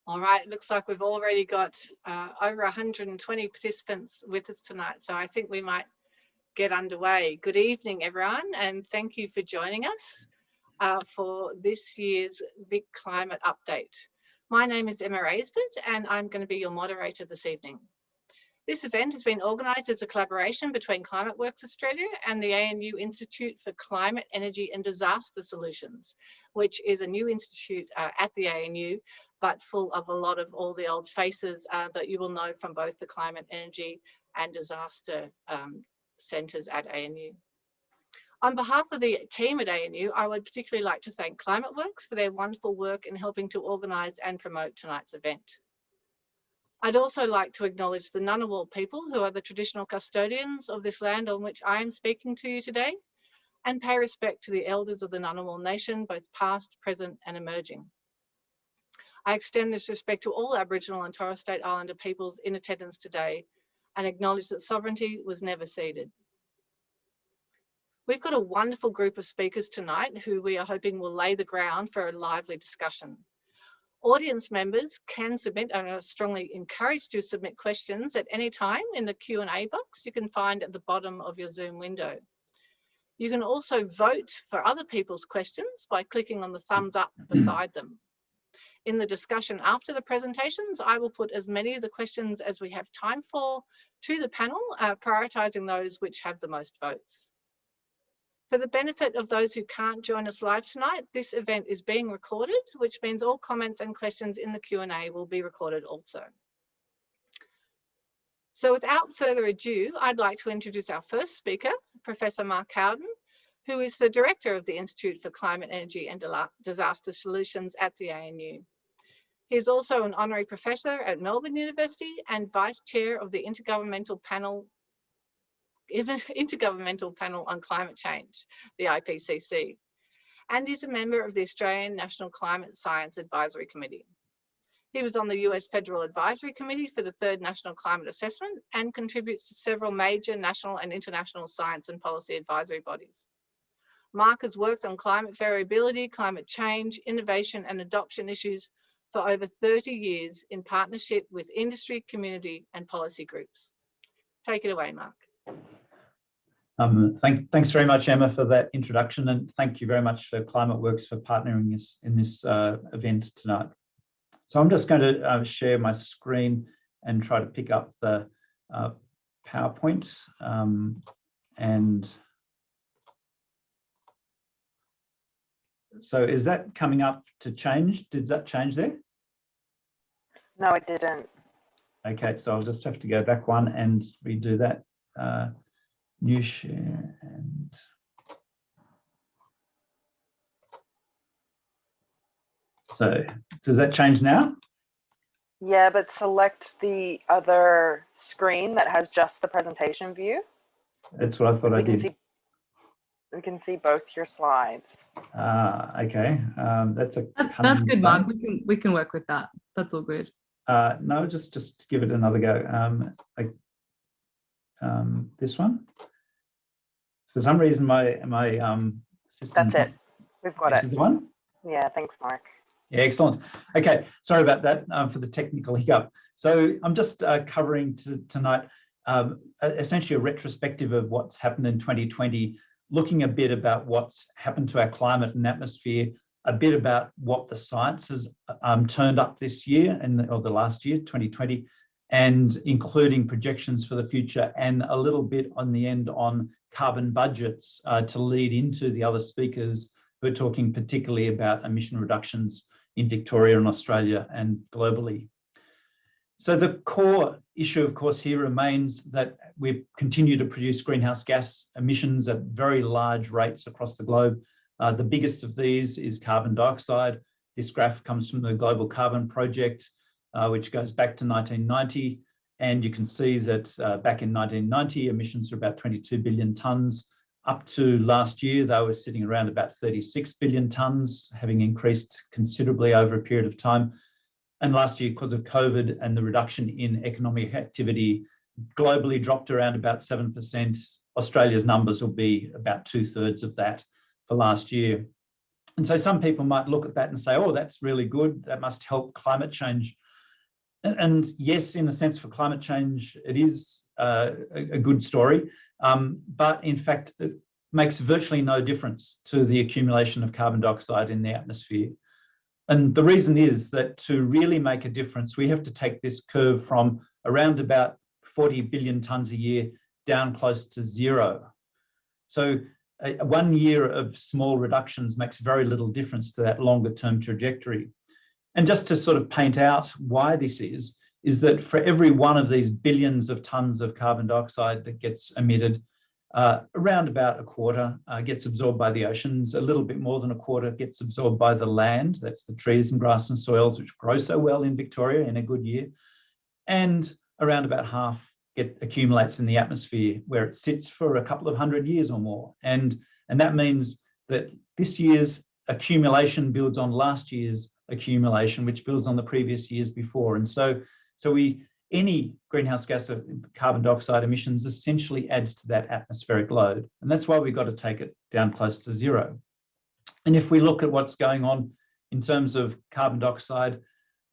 All right, it looks like we've already got over 120 participants with us tonight, so I think we might get underway. Good evening, everyone, and thank you for joining us for this year's VIC Climate Update. My name is Emma Raisbert, and I'm going to be your moderator this evening. This event has been organised as a collaboration between ClimateWorks Australia and the ANU Institute for Climate, Energy and Disaster Solutions, which is a new institute at the ANU, but full of a lot of all the old faces that you will know from both the climate, energy and disaster centres at ANU. On behalf of the team at ANU, I would particularly like to thank ClimateWorks for their wonderful work in helping to organise and promote tonight's event. I'd also like to acknowledge the Ngunnawal people, who are the traditional custodians of this land on which I am speaking to you today, and pay respect to the elders of the Ngunnawal Nation, both past, present and emerging. I extend this respect to all Aboriginal and Torres Strait Islander peoples in attendance today and acknowledge that sovereignty was never ceded. We've got a wonderful group of speakers tonight who we are hoping will lay the ground for a lively discussion. Audience members can submit, and are strongly encouraged to submit questions at any time in the Q&A box you can find at the bottom of your Zoom window. You can also vote for other people's questions by clicking on the thumbs up beside them. In the discussion after the presentations, I will put as many of the questions as we have time for to the panel, prioritising those which have the most votes. For the benefit of those who can't join us live tonight, this event is being recorded, which means all comments and questions in the Q&A will be recorded also. So without further ado, I'd like to introduce our first speaker, Professor Mark Howden, who is the Director of the Institute for Climate, Energy and Disaster Solutions at the ANU. He is also an Honorary Professor at Melbourne University and Vice Chair of the Intergovernmental Panel on Climate Change, the IPCC, and is a member of the Australian National Climate Science Advisory Committee. He was on the US Federal Advisory Committee for the Third National Climate Assessment and contributes to several major national and international science and policy advisory bodies. Mark has worked on climate variability, climate change, innovation and adoption issues for over 30 years in partnership with industry, community and policy groups. Take it away, Mark. Thanks very much, Emma, for that introduction, and thank you very much for ClimateWorks for partnering us in this event tonight. So I'm just going to share my screen and try to pick up the PowerPoint. And so is that coming up to change? Did that change there? No, it didn't. Okay, so I'll just have to go back one and redo that. New share and so does that change now? Yeah, but select the other screen that has just the presentation view. That's what I thought I did. We can see both your slides. Okay. That's good, Mark. We can work with that. That's all good. No, just give it another go. This one. For some reason, my system. That's it. We've got it. This is the one. Yeah. Thanks, Mark. Yeah, excellent. Okay, sorry about that for the technical hiccup. So I'm just covering tonight essentially a retrospective of what's happened in 2020, looking a bit about what's happened to our climate and atmosphere, a bit about what the science has turned up this year or the last year, 2020, and including projections for the future, and a little bit on the end on carbon budgets to lead into the other speakers who are talking particularly about emission reductions in Victoria and Australia and globally. So the core issue, of course, here remains that we continue to produce greenhouse gas emissions at very large rates across the globe. The biggest of these is carbon dioxide. This graph comes from the Global Carbon Project, which goes back to 1990. And you can see that back in 1990, emissions were about 22 billion tonnes. Up to last year, they were sitting around about 36 billion tonnes, having increased considerably over a period of time. And last year, because of COVID and the reduction in economic activity, globally dropped around about 7%. Australia's numbers will be about 2/3 of that for last year. And so some people might look at that and say, oh, that's really good. That must help climate change. And yes, in a sense for climate change, it is a good story. But in fact, it makes virtually no difference to the accumulation of carbon dioxide in the atmosphere. And the reason is that to really make a difference, we have to take this curve from around about 40 billion tonnes a year down close to zero. So 1 year of small reductions makes very little difference to that longer term trajectory. And just to sort of paint out why this is that for every one of these billions of tonnes of carbon dioxide that gets emitted, around about a quarter gets absorbed by the oceans, a little bit more than a quarter gets absorbed by the land, that's the trees and grass and soils which grow so well in Victoria in a good year, and around about half accumulates in the atmosphere where it sits for a couple of 100 years or more. And that means that this year's accumulation builds on last year's accumulation, which builds on the previous years before. And so any greenhouse gas of carbon dioxide emissions essentially adds to that atmospheric load. And that's why we've got to take it down close to zero. And if we look at what's going on in terms of carbon dioxide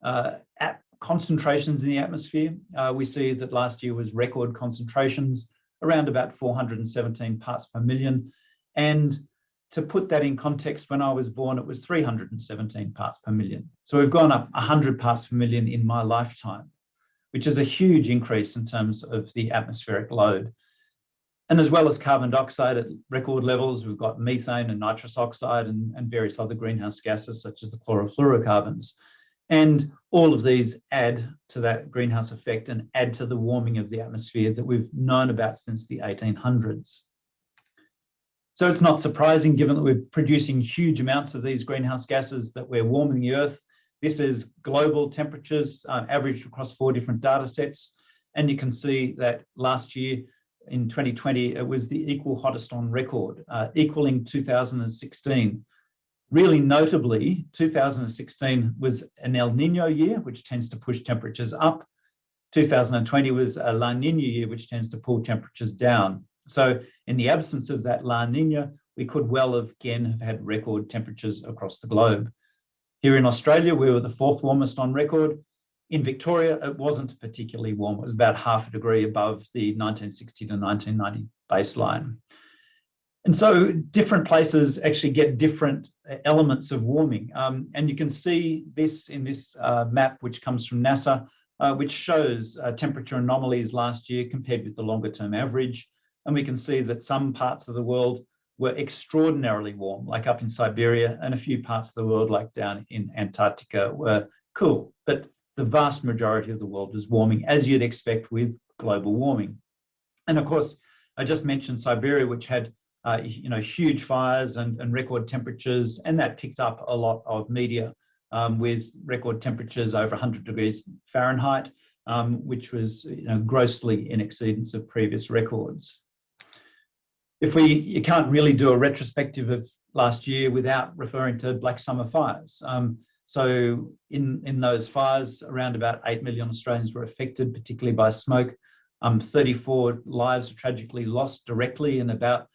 at concentrations in the atmosphere, we see that last year was record concentrations, around about 417 parts per million. And to put that in context, when I was born, it was 317 parts per million. So we've gone up 100 parts per million in my lifetime, which is a huge increase in terms of the atmospheric load. And as well as carbon dioxide at record levels, we've got methane and nitrous oxide and various other greenhouse gases, such as the chlorofluorocarbons. And all of these add to that greenhouse effect and add to the warming of the atmosphere that we've known about since the 1800s. So it's not surprising, given that we're producing huge amounts of these greenhouse gases, that we're warming the Earth. This is global temperatures averaged across 4 different data sets. And you can see that last year in 2020, it was the equal hottest on record, equaling 2016. Really notably, 2016 was an El Nino year, which tends to push temperatures up. 2020 was a La Nina year, which tends to pull temperatures down. So in the absence of that La Nina, we could well again have had record temperatures across the globe. Here in Australia, we were the 4th warmest on record. In Victoria, it wasn't particularly warm. It was about half a degree above the 1960 to 1990 baseline. And so different places actually get different elements of warming. And you can see this in this map, which comes from NASA, which shows temperature anomalies last year compared with the longer term average. And we can see that some parts of the world were extraordinarily warm, like up in Siberia, and a few parts of the world, like down in Antarctica, were cool. But the vast majority of the world is warming, as you'd expect with global warming. And of course, I just mentioned Siberia, which had huge fires and record temperatures, and that picked up a lot of media with record temperatures over 100 degrees Fahrenheit, which was grossly in exceedance of previous records. You can't really do a retrospective of last year without referring to Black Summer fires. So in those fires, around about 8 million Australians were affected, particularly by smoke. 34 lives were tragically lost directly, and about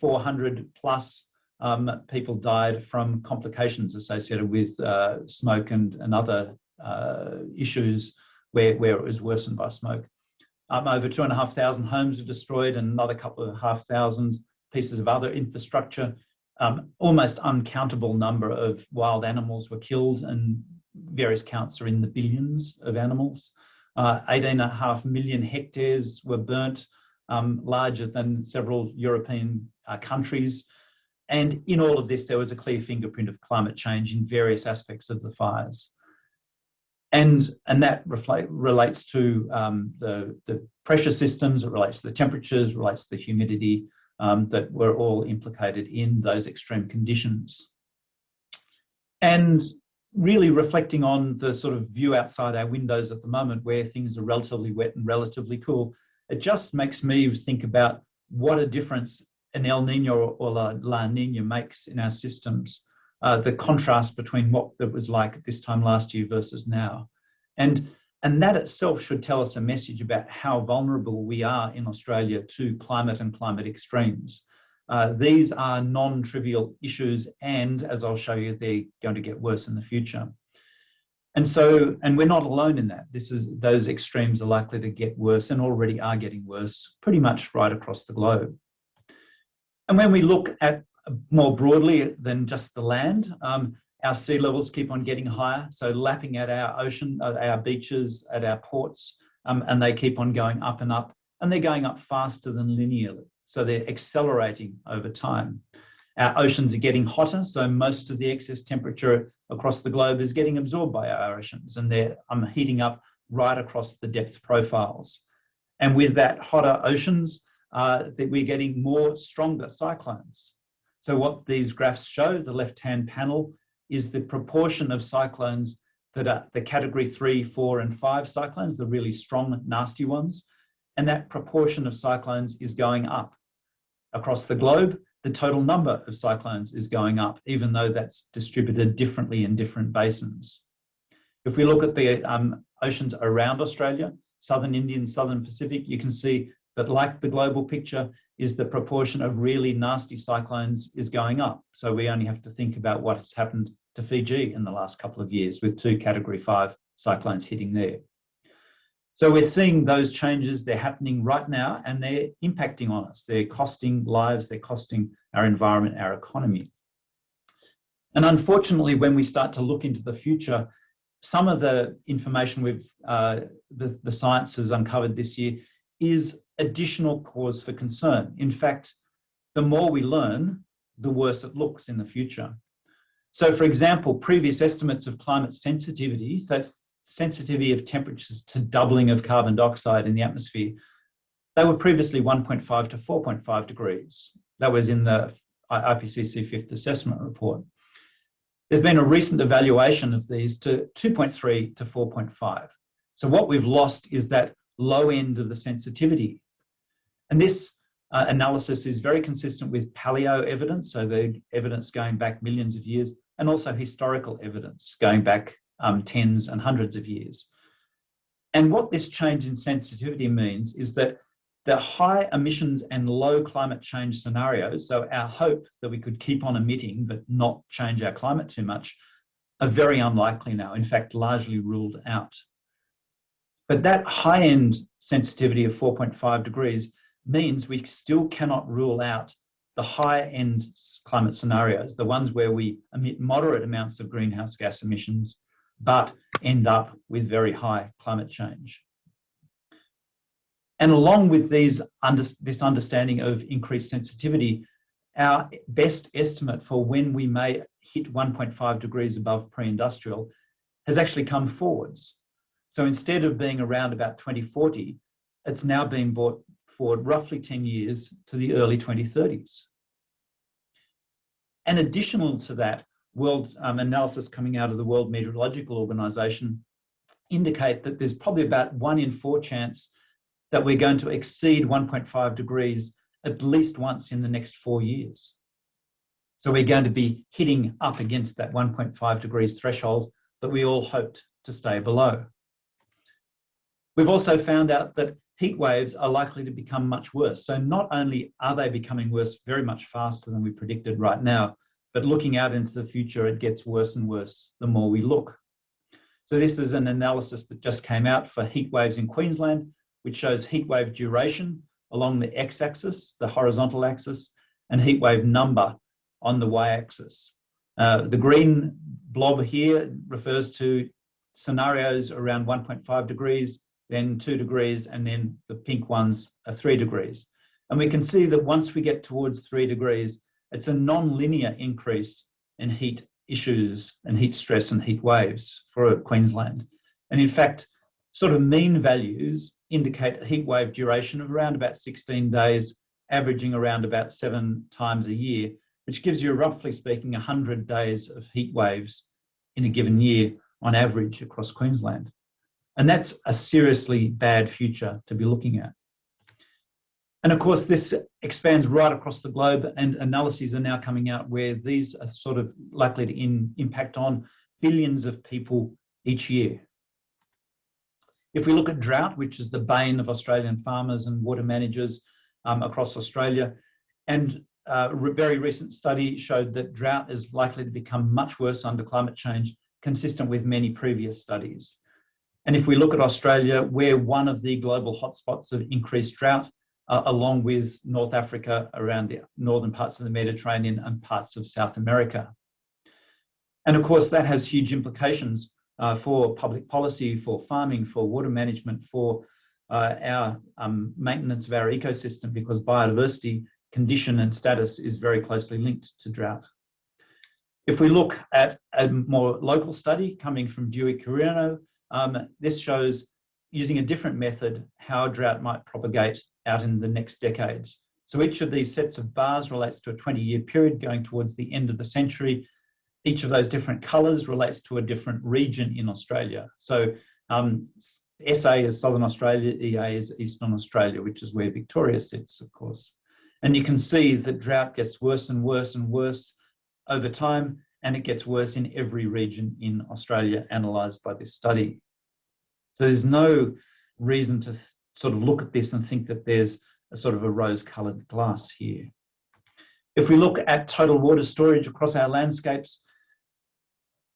400 plus people died from complications associated with smoke and other issues where it was worsened by smoke. Over 2,500 homes were destroyed, and another couple of 500 pieces of other infrastructure. Almost uncountable number of wild animals were killed, and various counts are in the billions of animals. 18.5 million hectares were burnt, larger than several European countries. And in all of this, there was a clear fingerprint of climate change in various aspects of the fires. And that relates to the pressure systems, it relates to the temperatures, relates to the humidity that were all implicated in those extreme conditions. And really reflecting on the sort of view outside our windows at the moment, where things are relatively wet and relatively cool, it just makes me think about what a difference an El Nino or La Nina makes in our systems. The contrast between what it was like at this time last year versus now. And that itself should tell us a message about how vulnerable we are in Australia to climate and climate extremes. These are non-trivial issues, and as I'll show you, they're going to get worse in the future. And we're not alone in that. Those extremes are likely to get worse and already are getting worse pretty much right across the globe. And when we look at more broadly than just the land, our sea levels keep on getting higher, so lapping at our ocean, our beaches, at our ports, and they keep on going up and up, and they're going up faster than linearly. So they're accelerating over time. Our oceans are getting hotter, so most of the excess temperature across the globe is getting absorbed by our oceans, and they're heating up right across the depth profiles. And with that hotter oceans, we're getting more stronger cyclones. So what these graphs show, the left-hand panel, is the proportion of cyclones that are the category 3, 4, and 5 cyclones, the really strong, nasty ones. And that proportion of cyclones is going up. Across the globe, the total number of cyclones is going up, even though that's distributed differently in different basins. If we look at the oceans around Australia, Southern Indian, Southern Pacific, you can see that, like the global picture, is the proportion of really nasty cyclones is going up. So we only have to think about what has happened to Fiji in the last couple of years with 2 category 5 cyclones hitting there. So we're seeing those changes, they're happening right now, and they're impacting on us. They're costing lives, they're costing our environment, our economy. And unfortunately, when we start to look into the future, some of the information the science has uncovered this year is additional cause for concern. In fact, the more we learn, the worse it looks in the future. So for example, previous estimates of climate sensitivity, so that's sensitivity of temperatures to doubling of carbon dioxide in the atmosphere, they were previously 1.5 to 4.5 degrees. That was in the IPCC 5th assessment report. There's been a recent evaluation of these to 2.3 to 4.5. So what we've lost is that low end of the sensitivity. And this analysis is very consistent with paleo evidence, so the evidence going back millions of years, and also historical evidence going back tens and hundreds of years. And what this change in sensitivity means is that the high emissions and low climate change scenarios, so our hope that we could keep on emitting but not change our climate too much, are very unlikely now, in fact, largely ruled out. But that high-end sensitivity of 4.5 degrees means we still cannot rule out the high-end climate scenarios, the ones where we emit moderate amounts of greenhouse gas emissions, but end up with very high climate change. And along with this understanding of increased sensitivity, our best estimate for when we may hit 1.5 degrees above pre-industrial has actually come forwards. So instead of being around about 2040, it's now been brought forward roughly 10 years to the early 2030s. And additional to that, world analysis coming out of the World Meteorological Organization indicate that there's probably about 1 in 4 chance that we're going to exceed 1.5 degrees at least once in the next 4 years. So we're going to be hitting up against that 1.5 degrees threshold that we all hoped to stay below. We've also found out that heat waves are likely to become much worse. So not only are they becoming worse very much faster than we predicted right now, but looking out into the future, it gets worse and worse the more we look. So this is an analysis that just came out for heat waves in Queensland, which shows heat wave duration along the x-axis, the horizontal axis, and heat wave number on the y-axis. The green blob here refers to scenarios around 1.5 degrees, then 2 degrees, and then the pink ones are 3 degrees. And we can see that once we get towards 3 degrees, it's a non-linear increase in heat issues and heat stress and heat waves for Queensland. And in fact, sort of mean values indicate a heat wave duration of around about 16 days, averaging around about 7 times a year, which gives you, roughly speaking, 100 days of heat waves in a given year on average across Queensland. And that's a seriously bad future to be looking at. And of course, this expands right across the globe, and analyses are now coming out where these are sort of likely to impact on billions of people each year. If we look at drought, which is the bane of Australian farmers and water managers across Australia, and very recent study showed that drought is likely to become much worse under climate change, consistent with many previous studies. And if we look at Australia, we're one of the global hotspots of increased drought, along with North Africa, around the northern parts of the Mediterranean and parts of South America. And of course, that has huge implications for public policy, for farming, for water management, for our maintenance of our ecosystem, because biodiversity condition and status is very closely linked to drought. If we look at a more local study coming from Victorian, this shows, using a different method, how drought might propagate out in the next decades. So each of these sets of bars relates to a 20-year period going towards the end of the century. Each of those different colours relates to a different region in Australia. So SA is Southern Australia, EA is Eastern Australia, which is where Victoria sits, of course. And you can see that drought gets worse and worse and worse over time, and it gets worse in every region in Australia analysed by this study. So there's no reason to sort of look at this and think that there's a sort of a rose-coloured glass here. If we look at total water storage across our landscapes,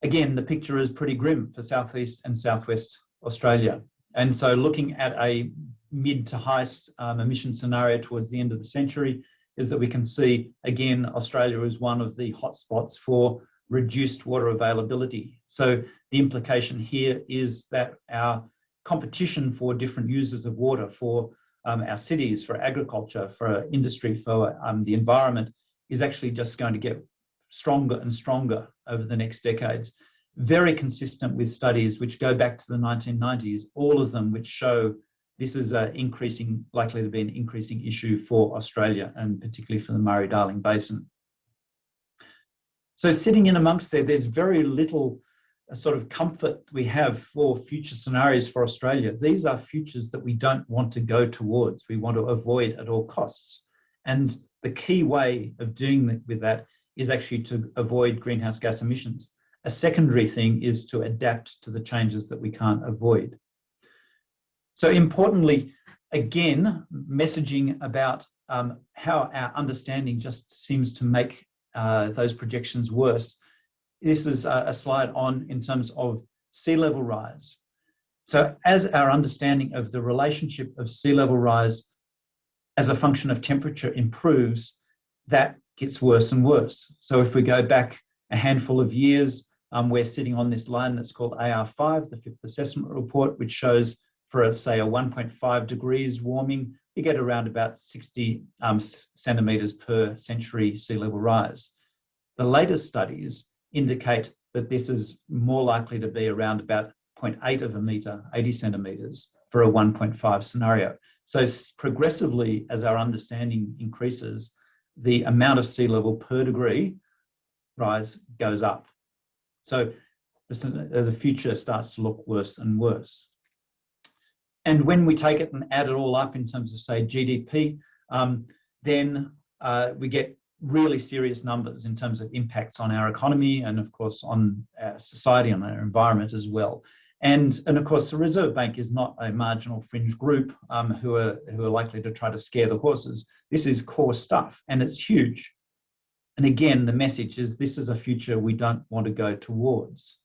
again, the picture is pretty grim for Southeast and Southwest Australia. And so looking at a mid to high emission scenario towards the end of the century is that we can see, again, Australia is one of the hotspots for reduced water availability. So the implication here is that our competition for different users of water, for our cities, for agriculture, for industry, for the environment, is actually just going to get stronger and stronger over the next decades. Very consistent with studies which go back to the 1990s, all of them which show this is likely to be an increasing issue for Australia, and particularly for the Murray-Darling Basin. So sitting in amongst there's very little sort of comfort we have for future scenarios for Australia. These are futures that we don't want to go towards. We want to avoid at all costs. And the key way of doing with that is actually to avoid greenhouse gas emissions. A secondary thing is to adapt to the changes that we can't avoid. So importantly, again, messaging about how our understanding just seems to make those projections worse. This is a slide in terms of sea level rise. So as our understanding of the relationship of sea level rise as a function of temperature improves, that gets worse and worse. So if we go back a handful of years, we're sitting on this line that's called AR5, the Fifth Assessment Report, which shows for, say, a 1.5 degrees warming, you get around about 60 centimetres per century sea level rise. The latest studies indicate that this is more likely to be around about 0.8 of a metre, 80 centimetres, for a 1.5 scenario. So progressively, as our understanding increases, the amount of sea level per degree rise goes up. So the future starts to look worse and worse. And when we take it and add it all up in terms of, say, GDP, then we get really serious numbers in terms of impacts on our economy and, of course, on our society, on our environment as well. And of course, the Reserve Bank is not a marginal fringe group who are likely to try to scare the horses. This is core stuff, and it's huge. And again, the message is this is a future we don't want to go towards.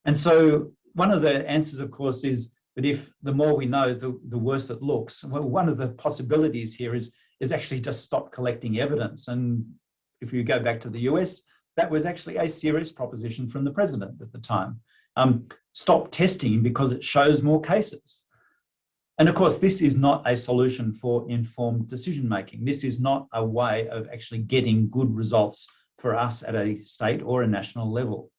And so one of the answers, of course, is that if the more we know, the worse it looks. Well, one of the possibilities here is actually just stop collecting evidence. And if you go back to the US, that was actually a serious proposition from the president at the time. Stop testing because it shows more cases. And of course, this is not a solution for informed decision making. This is not a way of actually getting good results for us at a state or a national level.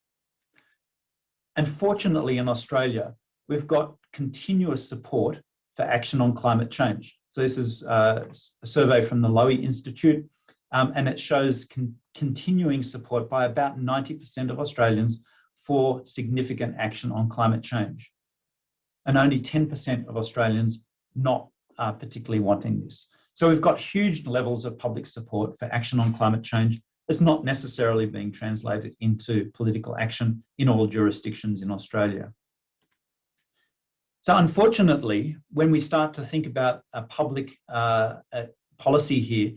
And fortunately in Australia, we've got continuous support for action on climate change. So this is a survey from the Lowy Institute, and it shows continuing support by about 90% of Australians for significant action on climate change. And only 10% of Australians not particularly wanting this. So we've got huge levels of public support for action on climate change. It's not necessarily being translated into political action in all jurisdictions in Australia. So unfortunately, when we start to think about a public policy here,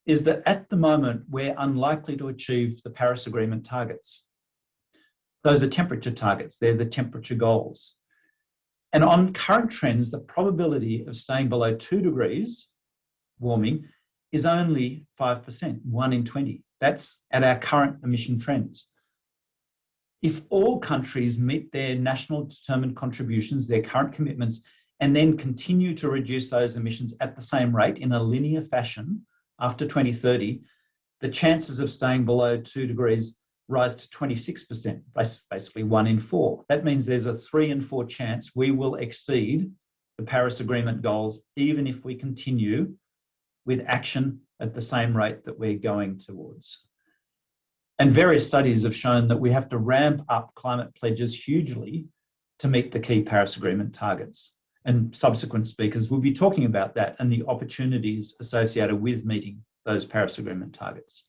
is that at the moment, we're unlikely to achieve the Paris Agreement targets. Those are temperature targets. They're the temperature goals. And on current trends, the probability of staying below 2 degrees warming is only 5%, 1 in 20. That's at our current emission trends. If all countries meet their national determined contributions, their current commitments, and then continue to reduce those emissions at the same rate in a linear fashion after 2030, the chances of staying below 2 degrees rise to 26%, basically 1 in 4. That means there's a 3 in 4 chance we will exceed the Paris Agreement goals, even if we continue with action at the same rate that we're going towards. And various studies have shown that we have to ramp up climate pledges hugely to meet the key Paris Agreement targets. And subsequent speakers will be talking about that and the opportunities associated with meeting those Paris Agreement targets.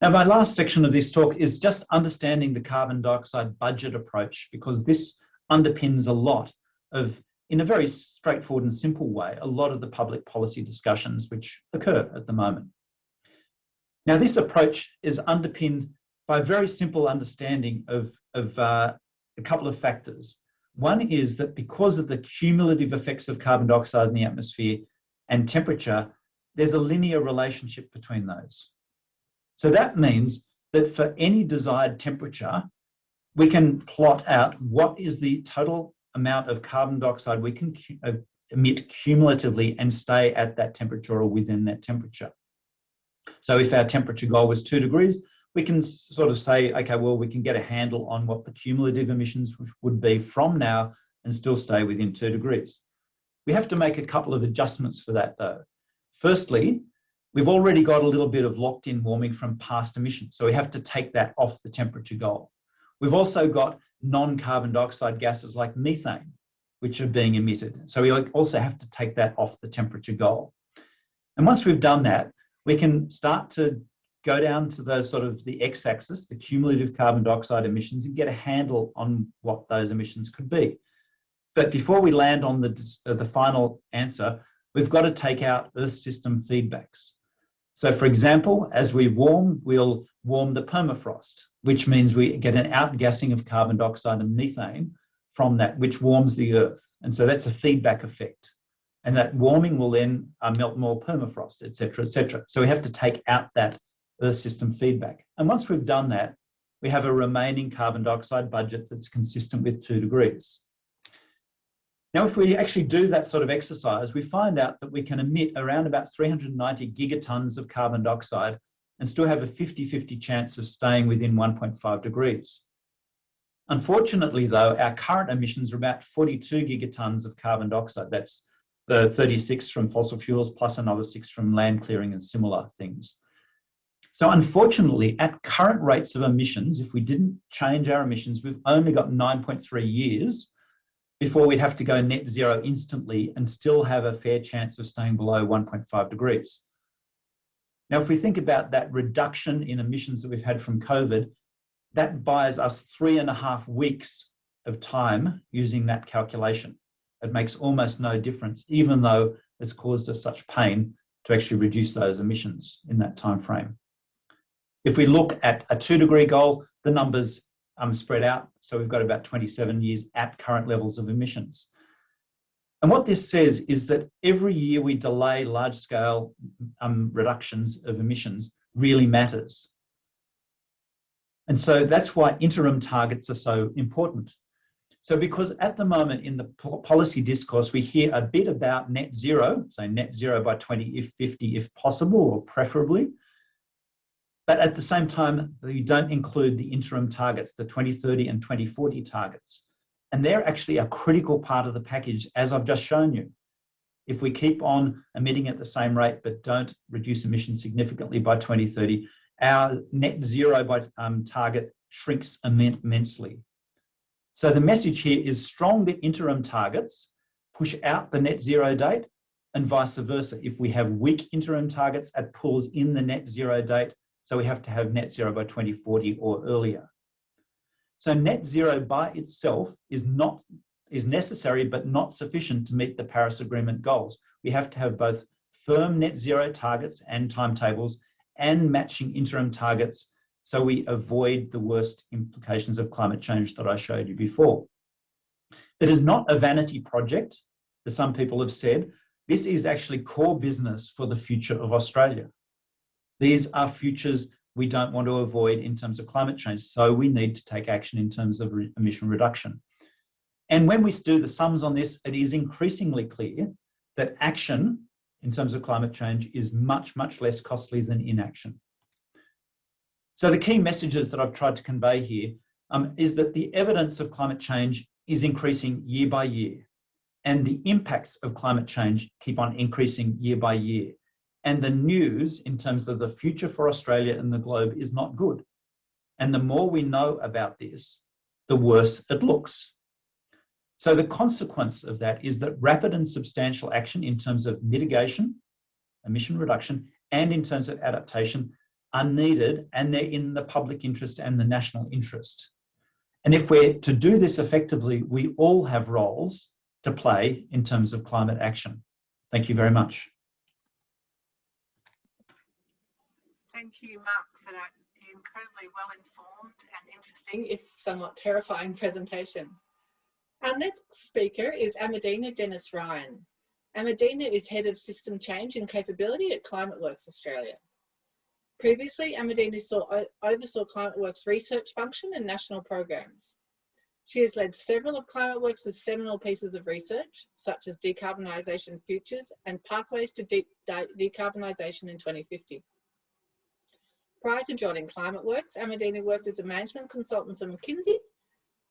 Now, my last section of this talk is just understanding the carbon dioxide budget approach, because this underpins a lot of, in a very straightforward and simple way, a lot of the public policy discussions which occur at the moment. Now, this approach is underpinned by a very simple understanding of a couple of factors. One is that because of the cumulative effects of carbon dioxide in the atmosphere and temperature, there's a linear relationship between those. So that means that for any desired temperature, we can plot out what is the total amount of carbon dioxide we can emit cumulatively and stay at that temperature or within that temperature. So if our temperature goal was 2 degrees, we can sort of say, okay, well, we can get a handle on what the cumulative emissions would be from now and still stay within 2 degrees. We have to make a couple of adjustments for that, though. Firstly, we've already got a little bit of locked-in warming from past emissions, so we have to take that off the temperature goal. We've also got non-carbon dioxide gases like methane, which are being emitted. So we also have to take that off the temperature goal. And once we've done that, we can start to go down to the sort of the x-axis, the cumulative carbon dioxide emissions, and get a handle on what those emissions could be. But before we land on the final answer, we've got to take out Earth system feedbacks. So for example, as we warm, we'll warm the permafrost, which means we get an outgassing of carbon dioxide and methane from that, which warms the Earth. And so that's a feedback effect. And that warming will then melt more permafrost, et cetera, et cetera. So we have to take out that Earth system feedback. And once we've done that, we have a remaining carbon dioxide budget that's consistent with 2 degrees. Now, if we actually do that sort of exercise, we find out that we can emit around about 390 gigatons of carbon dioxide and still have a 50-50 chance of staying within 1.5 degrees. Unfortunately, though, our current emissions are about 42 gigatons of carbon dioxide. That's the 36 from fossil fuels plus another 6 from land clearing and similar things. So unfortunately, at current rates of emissions, if we didn't change our emissions, we've only got 9.3 years before we'd have to go net zero instantly and still have a fair chance of staying below 1.5 degrees. Now, if we think about that reduction in emissions that we've had from COVID, that buys us 3.5 weeks of time using that calculation. It makes almost no difference, even though it's caused us such pain to actually reduce those emissions in that time frame. If we look at a 2 degree goal, the numbers spread out. So we've got about 27 years at current levels of emissions. And what this says is that every year we delay large scale reductions of emissions really matters. And so that's why interim targets are so important. So because at the moment in the policy discourse, we hear a bit about net zero, so net zero by 2050 if possible or preferably. But at the same time, you don't include the interim targets, the 2030 and 2040 targets. And they're actually a critical part of the package, as I've just shown you. If we keep on emitting at the same rate, but don't reduce emissions significantly by 2030, our net zero by target shrinks immensely. So the message here is stronger interim targets push out the net zero date and vice versa. If we have weak interim targets, it pulls in the net zero date. So we have to have net zero by 2040 or earlier. So net zero by itself is necessary, but not sufficient to meet the Paris Agreement goals. We have to have both firm net zero targets and timetables and matching interim targets so we avoid the worst implications of climate change that I showed you before. It is not a vanity project, as some people have said. This is actually core business for the future of Australia. These are futures we don't want to avoid in terms of climate change, so we need to take action in terms of emission reduction. And when we do the sums on this, it is increasingly clear that action in terms of climate change is much, much less costly than inaction. So the key messages that I've tried to convey here is that the evidence of climate change is increasing year by year, and the impacts of climate change keep on increasing year by year. And the news in terms of the future for Australia and the globe is not good. And the more we know about this, the worse it looks. So the consequence of that is that rapid and substantial action in terms of mitigation, emission reduction, and in terms of adaptation are needed, and they're in the public interest and the national interest. And if we're to do this effectively, we all have roles to play in terms of climate action. Thank you very much. Thank you, Mark, for that incredibly well-informed and interesting, if somewhat terrifying, presentation. Our next speaker is Amadina Dennis Ryan. Amadina is Head of System Change and Capability at ClimateWorks Australia. Previously, Amadina oversaw ClimateWorks' research function and national programs. She has led several of ClimateWorks' seminal pieces of research, such as Decarbonisation Futures and Pathways to Decarbonisation in 2050. Prior to joining ClimateWorks, Amadina worked as a management consultant for McKinsey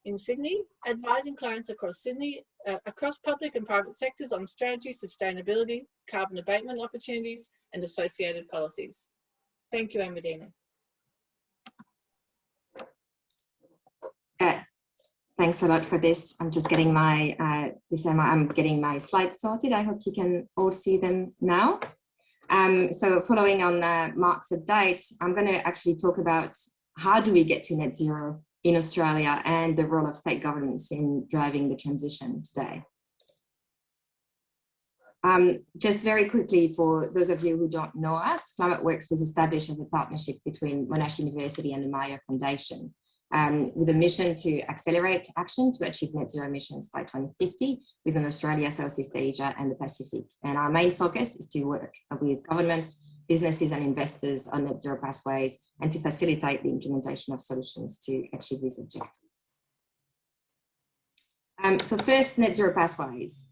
in Sydney, advising clients across Sydney, across public and private sectors on strategy, sustainability, carbon abatement opportunities, and associated policies. Thank you, Amadina. Thanks a lot for this. I'm just getting my I'm getting my slides sorted. I hope you can all see them now. So following on Mark's update, I'm going to actually talk about how do we get to net zero in Australia and the role of state governments in driving the transition today. Just very quickly, for those of you who don't know us, ClimateWorks was established as a partnership between Monash University and the Maya Foundation, with a mission to accelerate action to achieve net zero emissions by 2050 within Australia, Southeast Asia and the Pacific. And our main focus is to work with governments, businesses and investors on net zero pathways and to facilitate the implementation of solutions to achieve these objectives. So first, net zero pathways.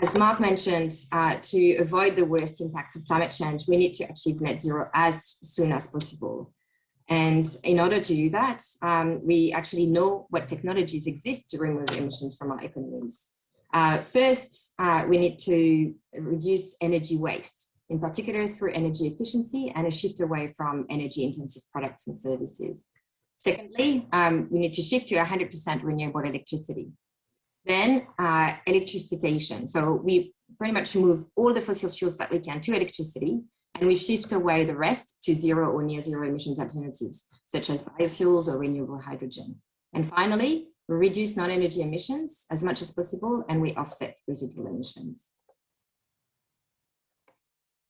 As Mark mentioned, to avoid the worst impacts of climate change, we need to achieve net zero as soon as possible. And in order to do that, we actually know what technologies exist to remove emissions from our economies. First, we need to reduce energy waste, in particular through energy efficiency and a shift away from energy-intensive products and services. Secondly, we need to shift to 100% renewable electricity. Then electrification. So we pretty much move all the fossil fuels that we can to electricity, and we shift away the rest to zero or near zero emissions alternatives, such as biofuels or renewable hydrogen. And finally, we reduce non-energy emissions as much as possible, and we offset residual emissions.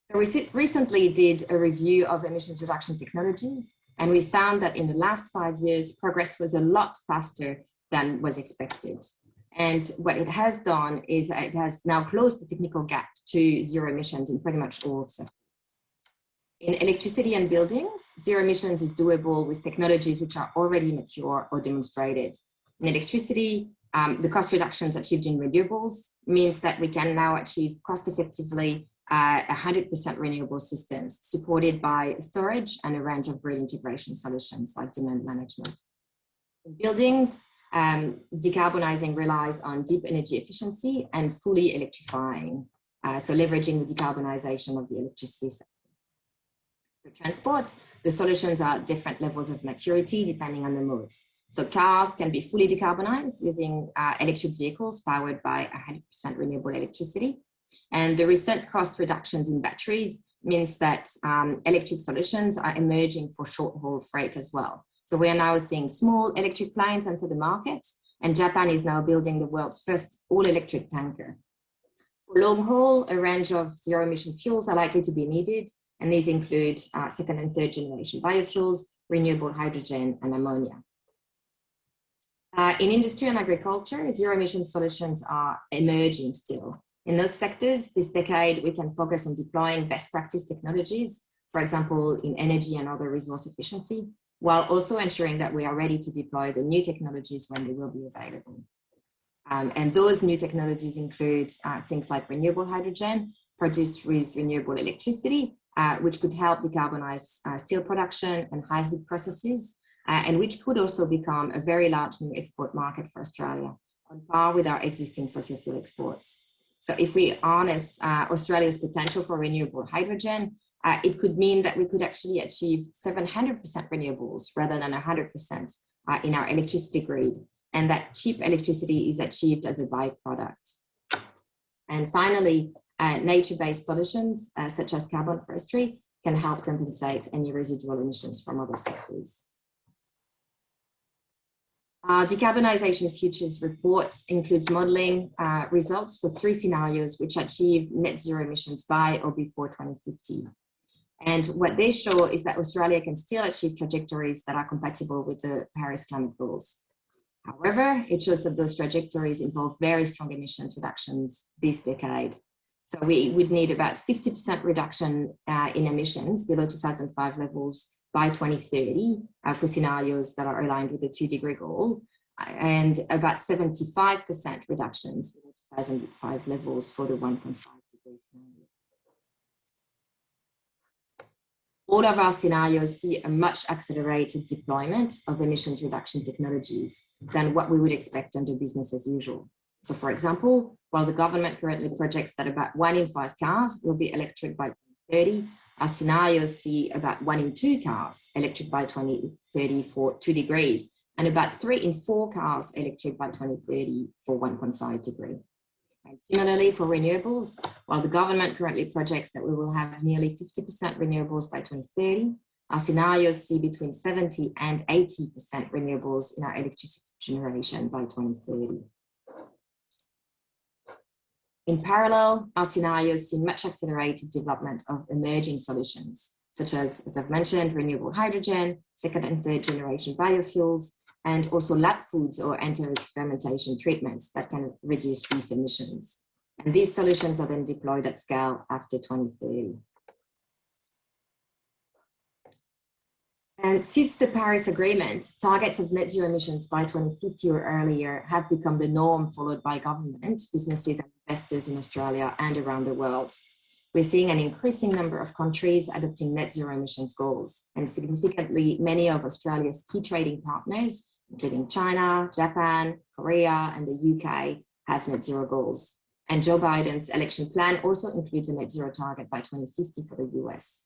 So we recently did a review of emissions reduction technologies, and we found that in the last 5 years, progress was a lot faster than was expected. And what it has done is it has now closed the technical gap to zero emissions in pretty much all sectors. In electricity and buildings, zero emissions is doable with technologies which are already mature or demonstrated. In electricity, the cost reductions achieved in renewables means that we can now achieve cost-effectively 100% renewable systems supported by storage and a range of grid integration solutions like demand management. In buildings, decarbonizing relies on deep energy efficiency and fully electrifying, so leveraging the decarbonization of the electricity sector. For transport, the solutions are at different levels of maturity depending on the modes. So cars can be fully decarbonized using electric vehicles powered by 100% renewable electricity. And the recent cost reductions in batteries means that electric solutions are emerging for short-haul freight as well. So we are now seeing small electric planes enter the market, and Japan is now building the world's first all-electric tanker. For For long haul, a range of zero emission fuels are likely to be needed, and these include second and third generation biofuels, renewable hydrogen, and ammonia. In industry and agriculture, zero emission solutions are emerging still. In those sectors, this decade, we can focus on deploying best practice technologies, for example, in energy and other resource efficiency, while also ensuring that we are ready to deploy the new technologies when they will be available. And those new technologies include things like renewable hydrogen produced with renewable electricity, which could help decarbonize steel production and high heat processes, and which could also become a very large new export market for Australia, on par with our existing fossil fuel exports. So if we harness Australia's potential for renewable hydrogen, it could mean that we could actually achieve 700% renewables rather than 100% in our electricity grid, and that cheap electricity is achieved as a byproduct. And finally, nature-based solutions such as carbon forestry can help compensate any residual emissions from other sectors. Our Decarbonisation Futures report includes modelling results for 3 scenarios which achieve net zero emissions by or before 2050. And what they show is that Australia can still achieve trajectories that are compatible with the Paris climate goals. However, it shows that those trajectories involve very strong emissions reductions this decade. So we would need about 50% reduction in emissions below 2005 levels by 2030 for scenarios that are aligned with the 2-degree goal, and about 75% reductions below 2005 levels for the 1.5-degree scenario. All of our scenarios see a much accelerated deployment of emissions reduction technologies than what we would expect under business as usual. So for example, while the government currently projects that about 1 in 5 cars will be electric by 2030, our scenarios see about 1 in 2 cars electric by 2030 for 2 degrees, and about 3 in 4 cars electric by 2030 for 1.5 degree. And similarly for renewables, while the government currently projects that we will have nearly 50% renewables by 2030, our scenarios see between 70 and 80% renewables in our electricity generation by 2030. In parallel, our scenarios see much accelerated development of emerging solutions, such as I've mentioned, renewable hydrogen, second and third generation biofuels, and also lab foods or enteric fermentation treatments that can reduce beef emissions. And these solutions are then deployed at scale after 2030. And since the Paris Agreement, targets of net zero emissions by 2050 or earlier have become the norm followed by governments, businesses and investors in Australia and around the world. We're seeing an increasing number of countries adopting net zero emissions goals, and significantly many of Australia's key trading partners, including China, Japan, Korea, and the UK, have net zero goals. And Joe Biden's election plan also includes a net zero target by 2050 for the US.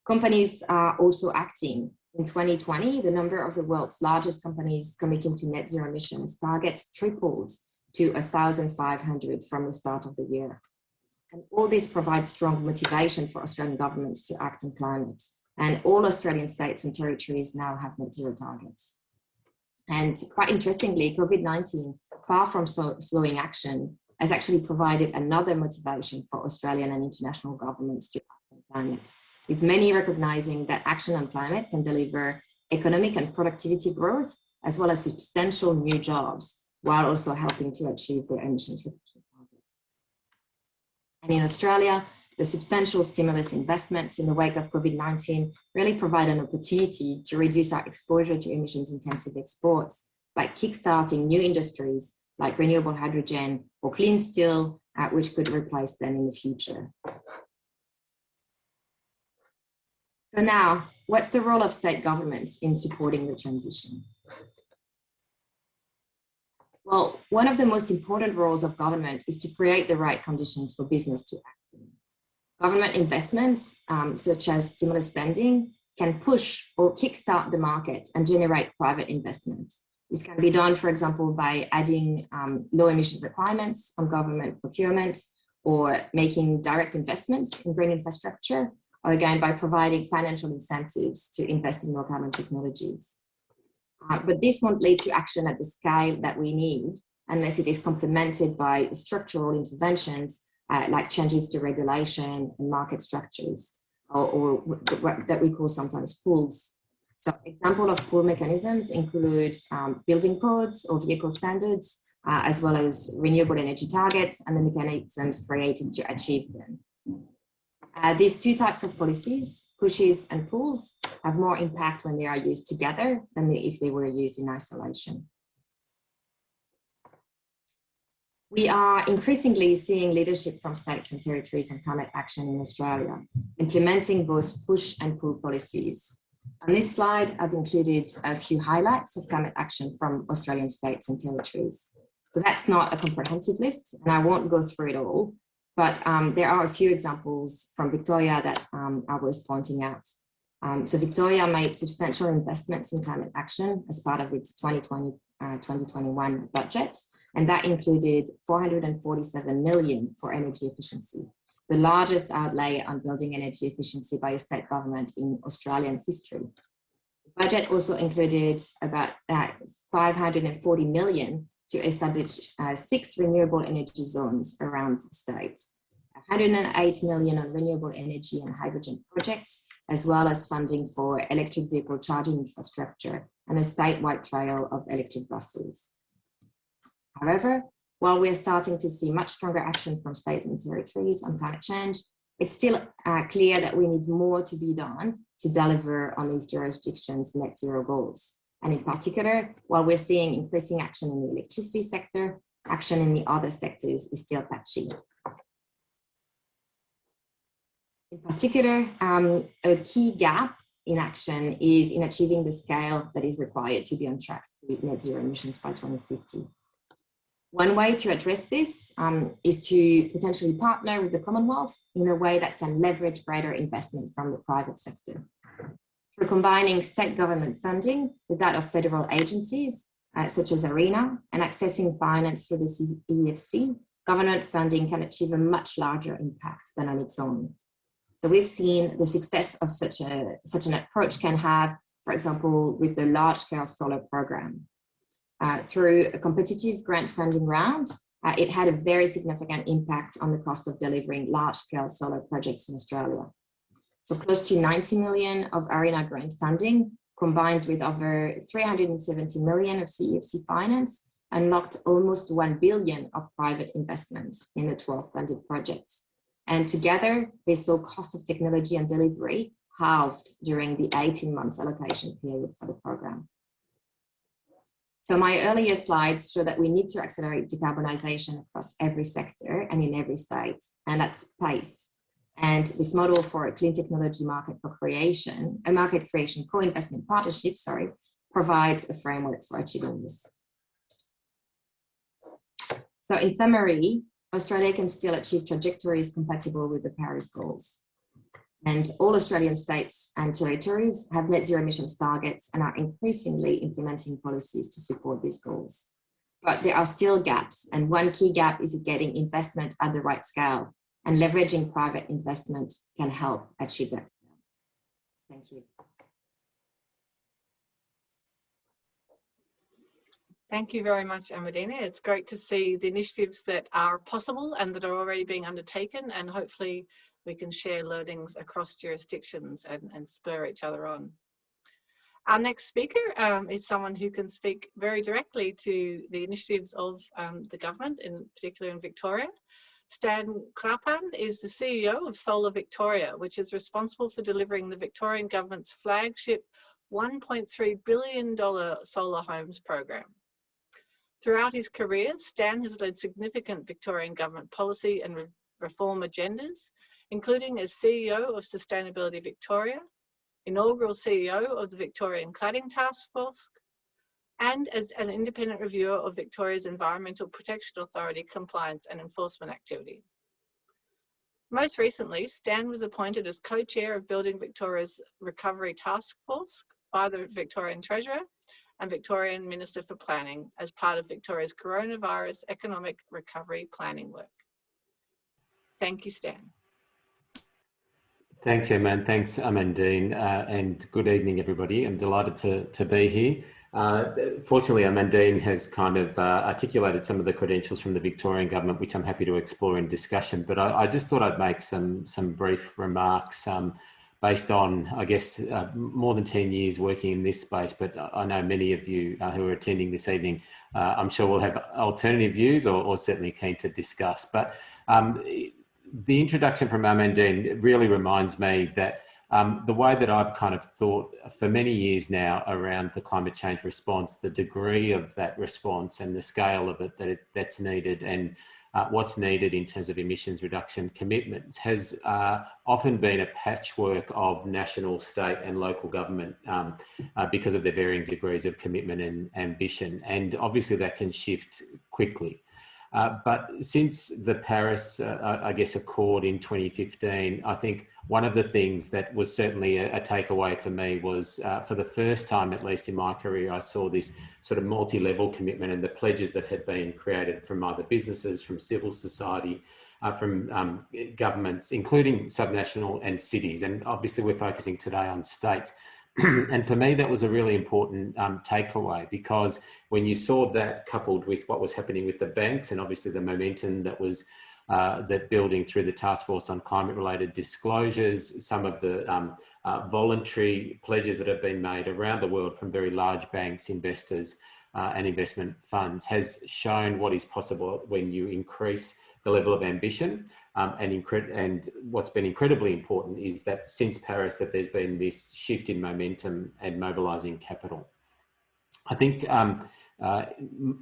Companies are also acting. In 2020, the number of the world's largest companies committing to net zero emissions targets tripled to 1,500 from the start of the year. And all this provides strong motivation for Australian governments to act on climate. And all Australian states and territories now have net zero targets. And quite interestingly, COVID-19, far from slowing action, has actually provided another motivation for Australian and international governments to act on climate, with many recognizing that action on climate can deliver economic and productivity growth, as well as substantial new jobs, while also helping to achieve their emissions reduction targets. And in Australia, the substantial stimulus investments in the wake of COVID-19 really provide an opportunity to reduce our exposure to emissions-intensive exports by kickstarting new industries like renewable hydrogen or clean steel, which could replace them in the future. So now, what's the role of state governments in supporting the transition? Well, one of the most important roles of government is to create the right conditions for business to act in. Government investments, such as stimulus spending, can push or kickstart the market and generate private investment. This can be done, for example, by adding low emission requirements on government procurement, or making direct investments in green infrastructure, or again, by providing financial incentives to invest in low carbon technologies. But this won't lead to action at the scale that we need unless it is complemented by structural interventions like changes to regulation and market structures, or what that we call sometimes pools. So example of pool mechanisms include building codes or vehicle standards, as well as renewable energy targets and the mechanisms created to achieve them. These two types of policies, pushes and pulls, have more impact when they are used together than if they were used in isolation. We are increasingly seeing leadership from states and territories in climate action in Australia, implementing both push and pull policies. On this slide, I've included a few highlights of climate action from Australian states and territories. So that's not a comprehensive list, and I won't go through it all, but there are a few examples from Victoria that I was pointing out. So Victoria made substantial investments in climate action as part of its 2020-2021 budget, and that included 447 million for energy efficiency, the largest outlay on building energy efficiency by a state government in Australian history. The budget also included about 540 million to establish 6 renewable energy zones around the state, 108 million on renewable energy and hydrogen projects, as well as funding for electric vehicle charging infrastructure and a statewide trial of electric buses. However, while we're starting to see much stronger action from states and territories on climate change, it's still clear that we need more to be done to deliver on these jurisdictions' net zero goals. And in particular, while we're seeing increasing action in the electricity sector, action in the other sectors is still patchy. In particular, a key gap in action is in achieving the scale that is required to be on track to net zero emissions by 2050. One way to address this is to potentially partner with the Commonwealth in a way that can leverage greater investment from the private sector. Through combining state government funding with that of federal agencies, such as ARENA, and accessing finance through the EFC, government funding can achieve a much larger impact than on its own. So we've seen the success of such an approach can have, for example, with the large-scale solar program. Through a competitive grant funding round, it had a very significant impact on the cost of delivering large-scale solar projects in Australia. So close to 90 million of ARENA grant funding, combined with over 370 million of CEFC finance, unlocked almost 1 billion of private investments in the 12 funded projects. And together, they saw cost of technology and delivery halved during the 18 months allocation period for the program. So my earlier slides show that we need to accelerate decarbonisation across every sector and in every state, and that's pace. And this model for a clean technology market co-creation, a market creation co-investment partnership, provides a framework for achieving this. So in summary, Australia can still achieve trajectories compatible with the Paris goals. And all Australian states and territories have net zero emissions targets and are increasingly implementing policies to support these goals. But there are still gaps, and one key gap is getting investment at the right scale, and leveraging private investment can help achieve that scale. Thank you. Thank you very much, Amadina. It's great to see the initiatives that are possible and that are already being undertaken, and hopefully we can share learnings across jurisdictions and spur each other on. Our next speaker is someone who can speak very directly to the initiatives of the government, in particular in Victoria. Stan Krauppan is the CEO of Solar Victoria, which is responsible for delivering the Victorian government's flagship $1.3 billion solar homes program. Throughout his career, Stan has led significant Victorian government policy and reform agendas, including as CEO of Sustainability Victoria, inaugural CEO of the Victorian Cladding Task Force, and as an independent reviewer of Victoria's Environmental Protection Authority compliance and enforcement activity. Most recently, Stan was appointed as co-chair of Building Victoria's Recovery Task Force by the Victorian Treasurer and Victorian Minister for Planning as part of Victoria's coronavirus economic recovery planning work. Thank you, Stan. Thanks, Emma, and thanks, Amandine, and good evening, everybody. I'm delighted to be here. Fortunately, Amandine has kind of articulated some of the credentials from the Victorian government, which I'm happy to explore in discussion. But I just thought I'd make some brief remarks based on, I guess, more than 10 years working in this space. But I know many of you who are attending this evening, I'm sure will have alternative views or certainly keen to discuss. But the introduction from Amandine really reminds me that the way that I've kind of thought for many years now around the climate change response, the degree of that response and the scale of it that's needed, and what's needed in terms of emissions reduction commitments has often been a patchwork of national, state and local government because of their varying degrees of commitment and ambition. And obviously that can shift quickly. But since the Paris, I guess, Accord in 2015, I think one of the things that was certainly a takeaway for me was for the first time, at least in my career, I saw this sort of multi-level commitment and the pledges that had been created from either businesses, from civil society, from governments, including subnational and cities. And obviously we're focusing today on states. And for me, that was a really important takeaway, because when you saw that coupled with what was happening with the banks and obviously the momentum that was that building through the task force on climate related disclosures, some of the voluntary pledges that have been made around the world from very large banks, investors and investment funds, has shown what is possible when you increase the level of ambition. And what's been incredibly important is that since Paris, that there's been this shift in momentum and mobilising capital. I think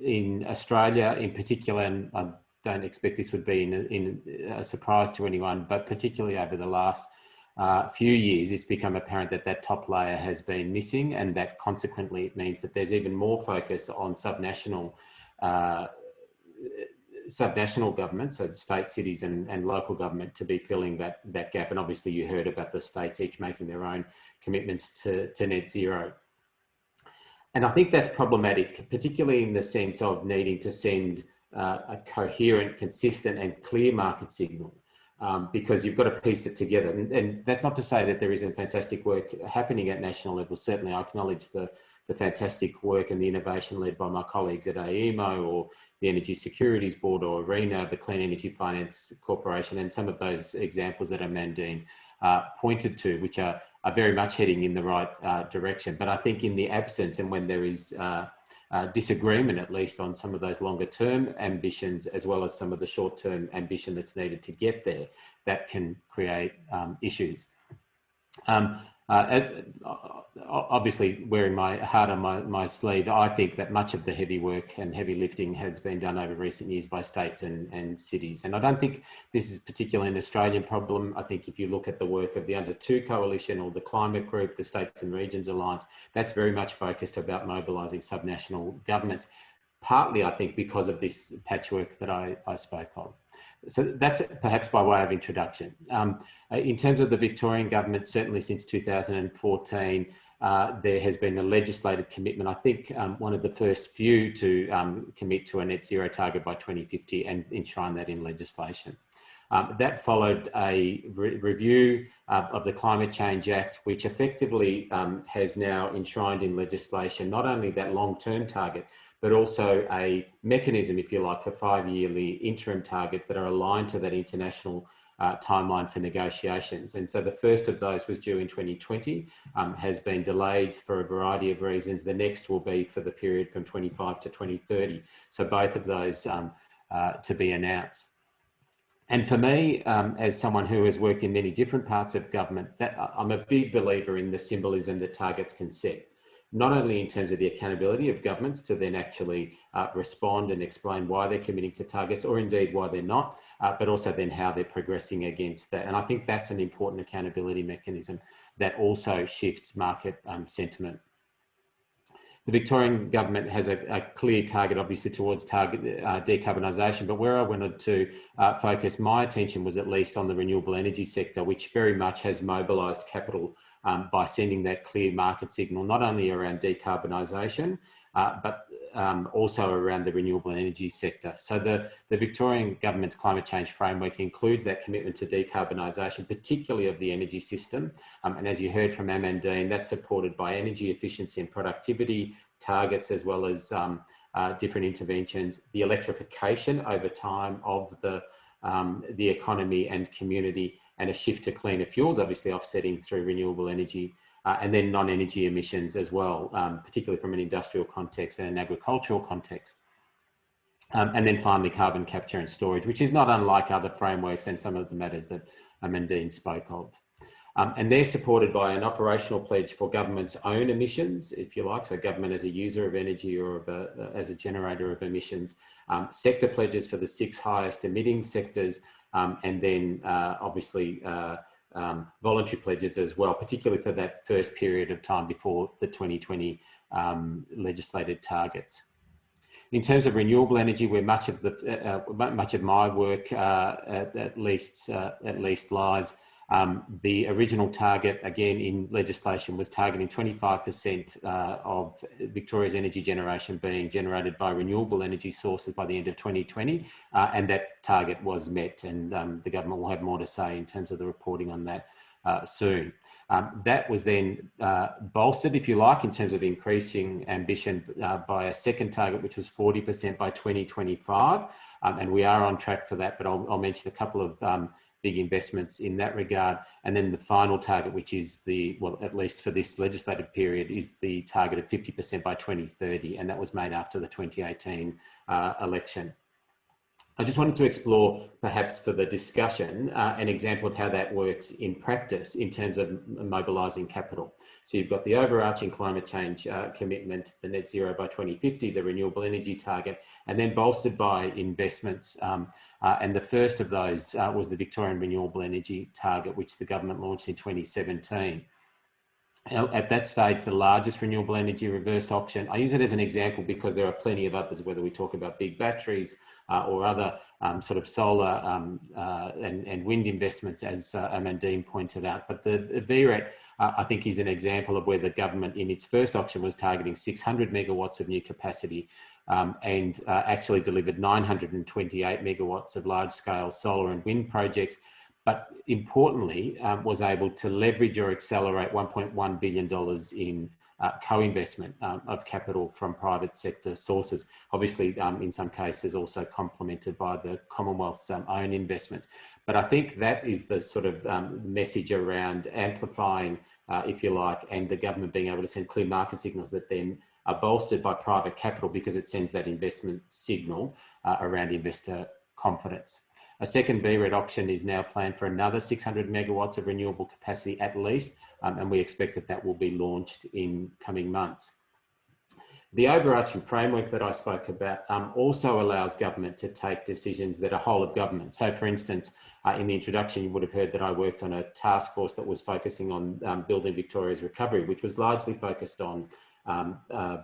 in Australia in particular, and I don't expect this would be in a surprise to anyone, but particularly over the last few years, it's become apparent that that top layer has been missing, and that consequently it means that there's even more focus on subnational government, so state, cities and local government, to be filling that gap. And obviously you heard about the states each making their own commitments to net zero. And I think that's problematic, particularly in the sense of needing to send a coherent, consistent and clear market signal, because you've got to piece it together. And that's not to say that there isn't fantastic work happening at national level. Certainly I acknowledge the fantastic work and the innovation led by my colleagues at AEMO or the Energy Securities Board or ARENA, the Clean Energy Finance Corporation, and some of those examples that Amandine pointed to, which are very much heading in the right direction. But I think in the absence, and when there is disagreement, at least on some of those longer term ambitions, as well as some of the short term ambition that's needed to get there, that can create issues. Obviously, wearing my heart on my sleeve, I think that much of the heavy work and heavy lifting has been done over recent years by states and cities. And I don't think this is particularly an Australian problem. I think if you look at the work of the Under 2 Coalition or the Climate Group, the States and Regions Alliance, that's very much focused about mobilising subnational governments, partly, I think, because of this patchwork that I spoke of. So that's perhaps by way of introduction. In terms of the Victorian government, certainly since 2014, there has been a legislated commitment. I think one of the first few to commit to a net zero target by 2050 and enshrine that in legislation. That followed a review of the Climate Change Act, which effectively has now enshrined in legislation not only that long-term target, but also a mechanism, if you like, for 5-yearly interim targets that are aligned to that international timeline for negotiations. And so the first of those was due in 2020, has been delayed for a variety of reasons. The next will be for the period from 25 to 2030. So both of those to be announced. And for me, as someone who has worked in many different parts of government, I'm a big believer in the symbolism that targets can set, not only in terms of the accountability of governments to then actually respond and explain why they're committing to targets, or indeed why they're not, but also then how they're progressing against that. And I think that's an important accountability mechanism that also shifts market sentiment. The Victorian government has a clear target, obviously, towards decarbonisation, but where I wanted to focus my attention was at least on the renewable energy sector, which very much has mobilised capital by sending that clear market signal, not only around decarbonisation, but also around the renewable energy sector. So the Victorian government's climate change framework includes that commitment to decarbonisation, particularly of the energy system. And as you heard from Amandine, that's supported by energy efficiency and productivity targets, as well as different interventions, the electrification over time of the economy and community, and a shift to cleaner fuels, obviously offsetting through renewable energy, and then non-energy emissions as well, particularly from an industrial context and an agricultural context. And then finally, carbon capture and storage, which is not unlike other frameworks and some of the matters that Amandine spoke of. And they're supported by an operational pledge for government's own emissions, if you like, so government as a user of energy or as a generator of emissions, sector pledges for the 6 highest emitting sectors, and then obviously voluntary pledges as well, particularly for that first period of time before the 2020 legislated targets. In terms of renewable energy, where much of my work at least lies, the original target, again in legislation, was targeting 25% of Victoria's energy generation being generated by renewable energy sources by the end of 2020, and that target was met, and the government will have more to say in terms of the reporting on that soon. That was then bolstered, if you like, in terms of increasing ambition by a second target, which was 40% by 2025, and we are on track for that, but I'll mention a couple of big investments in that regard. And then the final target, which is well, at least for this legislative period, is the target of 50% by 2030. And that was made after the 2018 election. I just wanted to explore, perhaps for the discussion, an example of how that works in practice in terms of mobilising capital. So you've got the overarching climate change commitment, the net zero by 2050, the renewable energy target, and then bolstered by investments. And the first of those was the Victorian renewable energy target, which the government launched in 2017. At that stage, the largest renewable energy reverse auction, I use it as an example because there are plenty of others, whether we talk about big batteries or other sort of solar and wind investments, as Amandine pointed out. But the VRET, I think, is an example of where the government in its first auction was targeting 600 megawatts of new capacity and actually delivered 928 megawatts of large-scale solar and wind projects, but importantly, was able to leverage or accelerate $1.1 billion in co-investment of capital from private sector sources. Obviously, in some cases, also complemented by the Commonwealth's own investments. But I think that is the sort of message around amplifying, if you like, and the government being able to send clear market signals that then are bolstered by private capital, because it sends that investment signal around investor confidence. A second VRET auction is now planned for another 600 megawatts of renewable capacity at least, and we expect that that will be launched in coming months. The overarching framework that I spoke about also allows government to take decisions that are whole of government. So for instance, in the introduction, you would have heard that I worked on a task force that was focusing on building Victoria's recovery, which was largely focused on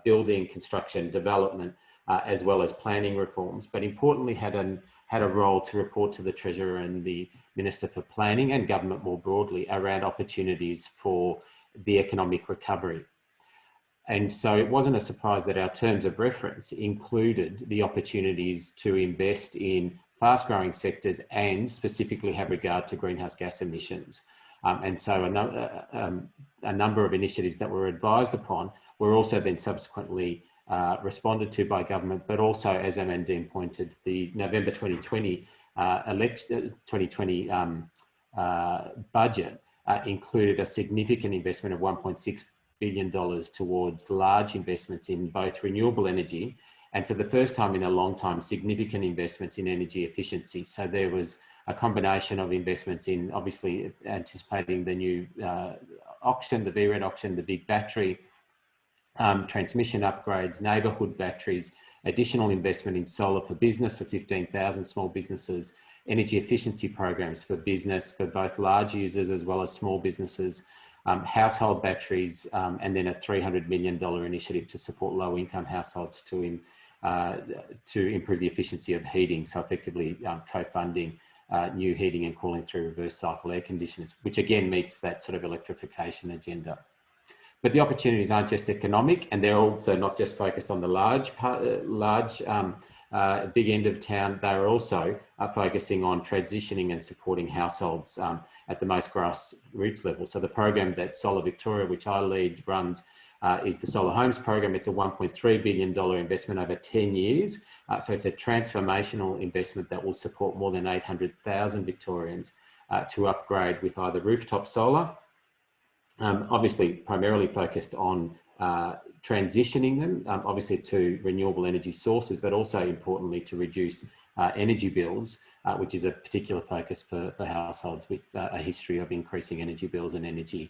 building, construction, development, as well as planning reforms, but importantly had a role to report to the Treasurer and the Minister for Planning and government more broadly around opportunities for the economic recovery. And so it wasn't a surprise that our terms of reference included the opportunities to invest in fast-growing sectors and specifically have regard to greenhouse gas emissions. And so a number of initiatives that were advised upon were also then subsequently responded to by government, but also, as Amandine pointed, the November 2020 budget included a significant investment of $1.6 billion towards large investments in both renewable energy and, for the first time in a long time, significant investments in energy efficiency. So there was a combination of investments in, obviously, anticipating the new auction, the VRET auction, the big battery, transmission upgrades, neighbourhood batteries, additional investment in solar for business for 15,000 small businesses, energy efficiency programs for business for both large users as well as small businesses, household batteries, and then a $300 million initiative to support low-income households to improve the efficiency of heating, so effectively co-funding new heating and cooling through reverse cycle air conditioners, which again meets that sort of electrification agenda. But the opportunities aren't just economic, and they're also not just focused on the big end of town. They're also focusing on transitioning and supporting households at the most grassroots level. So the program that Solar Victoria, which I lead, runs is the Solar Homes program. It's a $1.3 billion investment over 10 years. So it's a transformational investment that will support more than 800,000 Victorians to upgrade with either rooftop solar, obviously primarily focused on transitioning them, obviously to renewable energy sources, but also importantly to reduce energy bills, which is a particular focus for households with a history of increasing energy bills and energy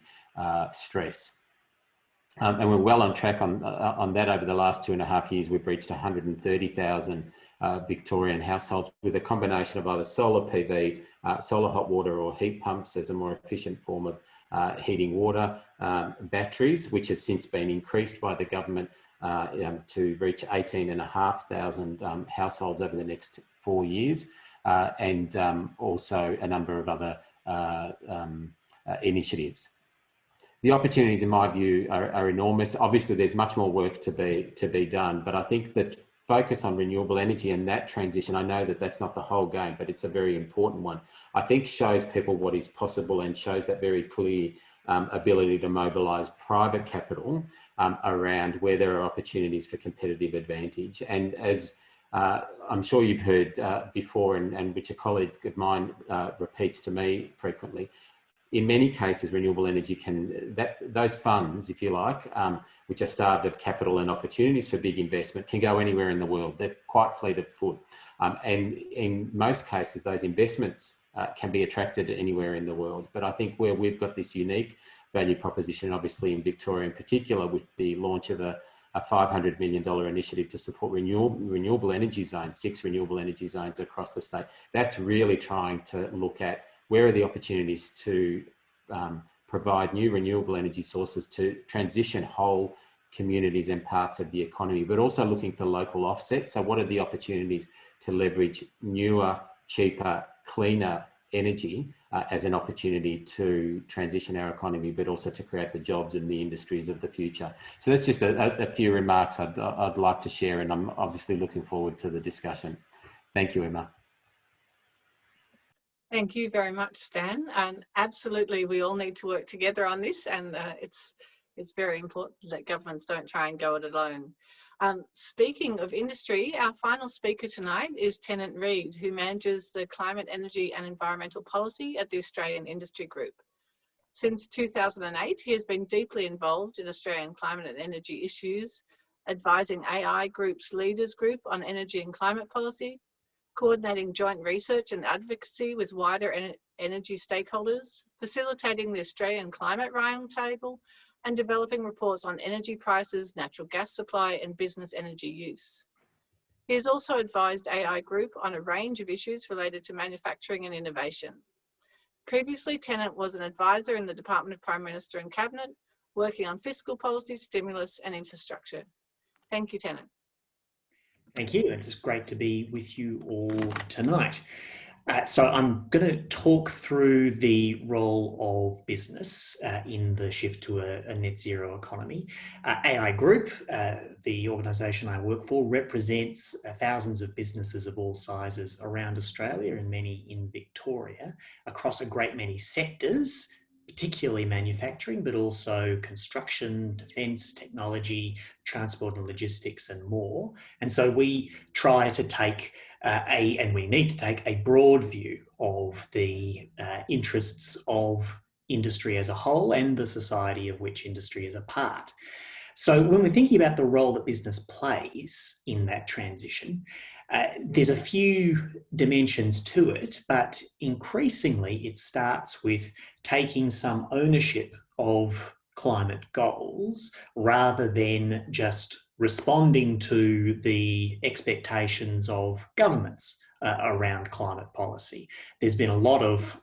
stress. And we're well on track on that. Over the last 2.5 years, we've reached 130,000 Victorian households with a combination of either solar PV, solar hot water or heat pumps as a more efficient form of heating water, batteries, which has since been increased by the government to reach 18,500 households over the next 4 years, and also a number of other initiatives. The opportunities, in my view, are enormous. Obviously, there's much more work to be done, but I think that focus on renewable energy and that transition, I know that that's not the whole game, but it's a very important one. I think shows people what is possible and shows that very clear ability to mobilise private capital around where there are opportunities for competitive advantage. And as I'm sure you've heard before, and which a colleague of mine repeats to me frequently, in many cases, renewable energy those funds, if you like, which are starved of capital and opportunities for big investment, can go anywhere in the world. They're quite fleet of foot. And in most cases, those investments can be attracted anywhere in the world. But I think where we've got this unique value proposition, obviously in Victoria in particular, with the launch of a $500 million initiative to support renewable energy zones, 6 renewable energy zones across the state, that's really trying to look at where are the opportunities to provide new renewable energy sources to transition whole communities and parts of the economy, but also looking for local offsets. So what are the opportunities to leverage newer, cheaper, cleaner energy as an opportunity to transition our economy, but also to create the jobs and the industries of the future. So that's just a few remarks I'd like to share, and I'm obviously looking forward to the discussion. Thank you, Emma. Thank you very much, Stan. And absolutely, we all need to work together on this, and it's very important that governments don't try and go it alone. Speaking of industry, our final speaker tonight is Tennant Reid, who manages the Climate, Energy and Environmental Policy at the Australian Industry Group. Since 2008, he has been deeply involved in Australian climate and energy issues, advising AI Group's Leaders Group on energy and climate policy, coordinating joint research and advocacy with wider energy stakeholders, facilitating the Australian Climate Roundtable, and developing reports on energy prices, natural gas supply, and business energy use. He has also advised AI Group on a range of issues related to manufacturing and innovation. Previously, Tennant was an advisor in the Department of Prime Minister and Cabinet, working on fiscal policy, stimulus, and infrastructure. Thank you, Tennant. Thank you. It's great to be with you all tonight. So I'm going to talk through the role of business in the shift to a net zero economy. AI Group, the organisation I work for, represents thousands of businesses of all sizes around Australia and many in Victoria across a great many sectors, particularly manufacturing, but also construction, defence, technology, transport and logistics, and more. And so we try to take and we need to take a broad view of the interests of industry as a whole and the society of which industry is a part. So when we're thinking about the role that business plays in that transition, there's a few dimensions to it, but increasingly it starts with taking some ownership of climate goals rather than just responding to the expectations of governments around climate policy. There's been a lot of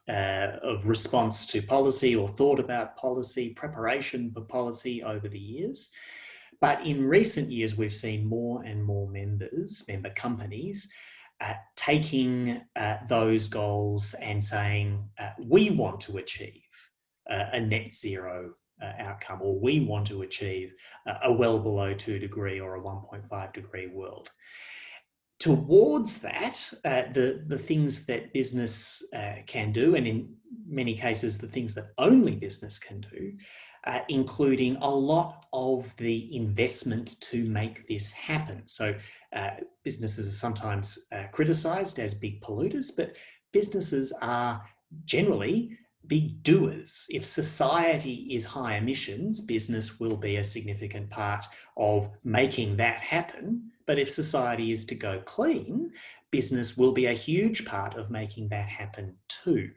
response to policy or thought about policy, preparation for policy over the years. But in recent years, we've seen more and more member companies taking those goals and saying, we want to achieve a net zero outcome, or we want to achieve a well below 2 degree or a 1.5 degree world. Towards that, the things that business can do, and in many cases the things that only business can do, including a lot of the investment to make this happen. So businesses are sometimes criticised as big polluters, but businesses are generally big doers. If society is high emissions, business will be a significant part of making that happen. But if society is to go clean, business will be a huge part of making that happen too.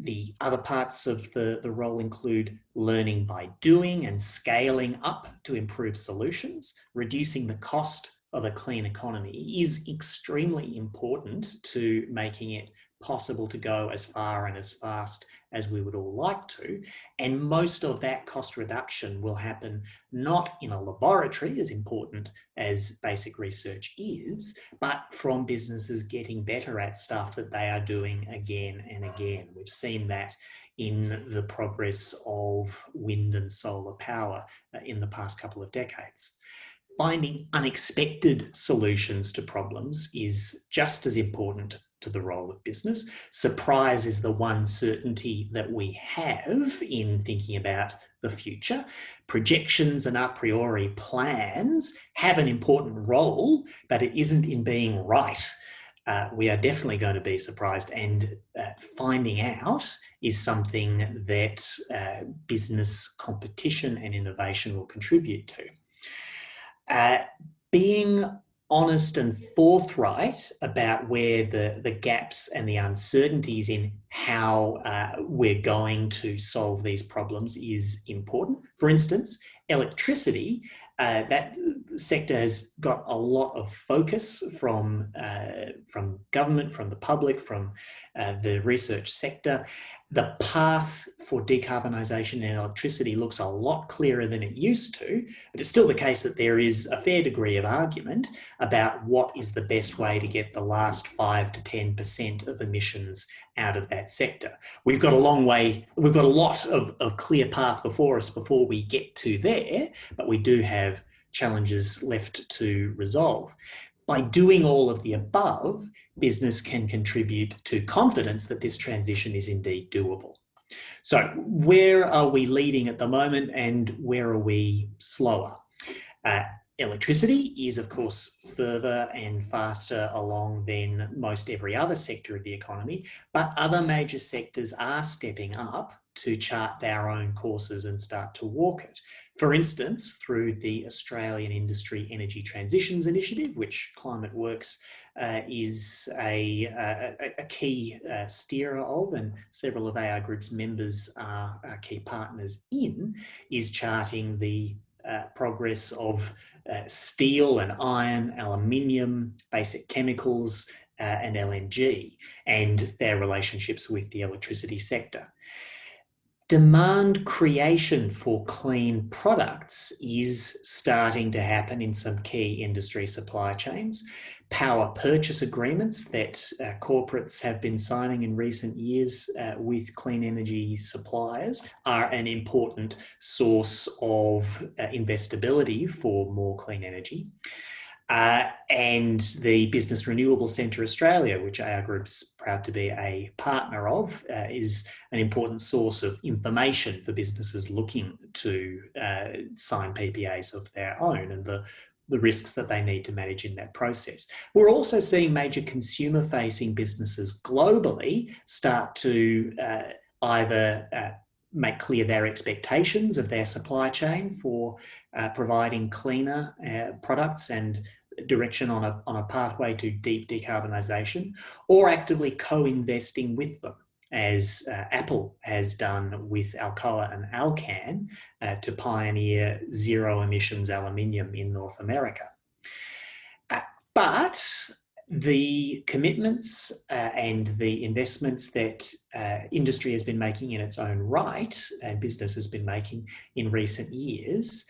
The other parts of the role include learning by doing and scaling up to improve solutions. Reducing the cost of a clean economy is extremely important to making it possible to go as far and as fast as we would all like to. And most of that cost reduction will happen not in a laboratory, as important as basic research is, but from businesses getting better at stuff that they are doing again and again. We've seen that in the progress of wind and solar power in the past couple of decades. Finding unexpected solutions to problems is just as important to the role of business. Surprise is the one certainty that we have in thinking about the future. Projections and a priori plans have an important role, but it isn't in being right. We are definitely going to be surprised, and finding out is something that business competition and innovation will contribute to. Being honest and forthright about where the gaps and the uncertainties in how we're going to solve these problems is important. For instance, electricity, that sector has got a lot of focus from government, from the public, from the research sector. The path for decarbonisation in electricity looks a lot clearer than it used to, but it's still the case that there is a fair degree of argument about what is the best way to get the last 5 to 10% of emissions out of that sector. We've got a long way, we've got a lot of clear path before us before we get to there, but we do have challenges left to resolve. By doing all of the above, business can contribute to confidence that this transition is indeed doable. So where are we leading at the moment, and where are we slower? Electricity is, of course, further and faster along than most every other sector of the economy, but other major sectors are stepping up to chart their own courses and start to walk it. For instance, through the Australian Industry Energy Transitions Initiative, which Climate Works is a key steerer of, and several of AR Group's members are key partners in, is charting the progress of steel and iron, aluminium, basic chemicals, and LNG, and their relationships with the electricity sector. Demand creation for clean products is starting to happen in some key industry supply chains. Power purchase agreements that corporates have been signing in recent years with clean energy suppliers are an important source of investability for more clean energy. And the Business Renewable Centre Australia, which AR Group's proud to be a partner of, is an important source of information for businesses looking to sign PPAs of their own and the risks that they need to manage in that process. We're also seeing major consumer-facing businesses globally start to either make clear their expectations of their supply chain for providing cleaner products and direction on a pathway to deep decarbonisation, or actively co-investing with them, as Apple has done with Alcoa and Alcan to pioneer zero emissions aluminium in North America. But the commitments and the investments that industry has been making in its own right, and business has been making in recent years,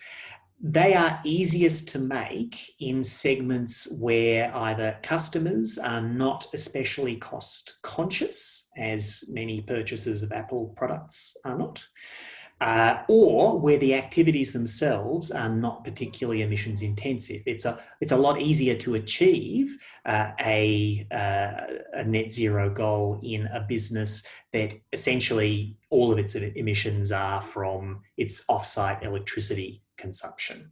they are easiest to make in segments where either customers are not especially cost conscious, as many purchasers of Apple products are not, or where the activities themselves are not particularly emissions intensive. It's a lot easier to achieve a net zero goal in a business that essentially all of its emissions are from its off-site electricity consumption.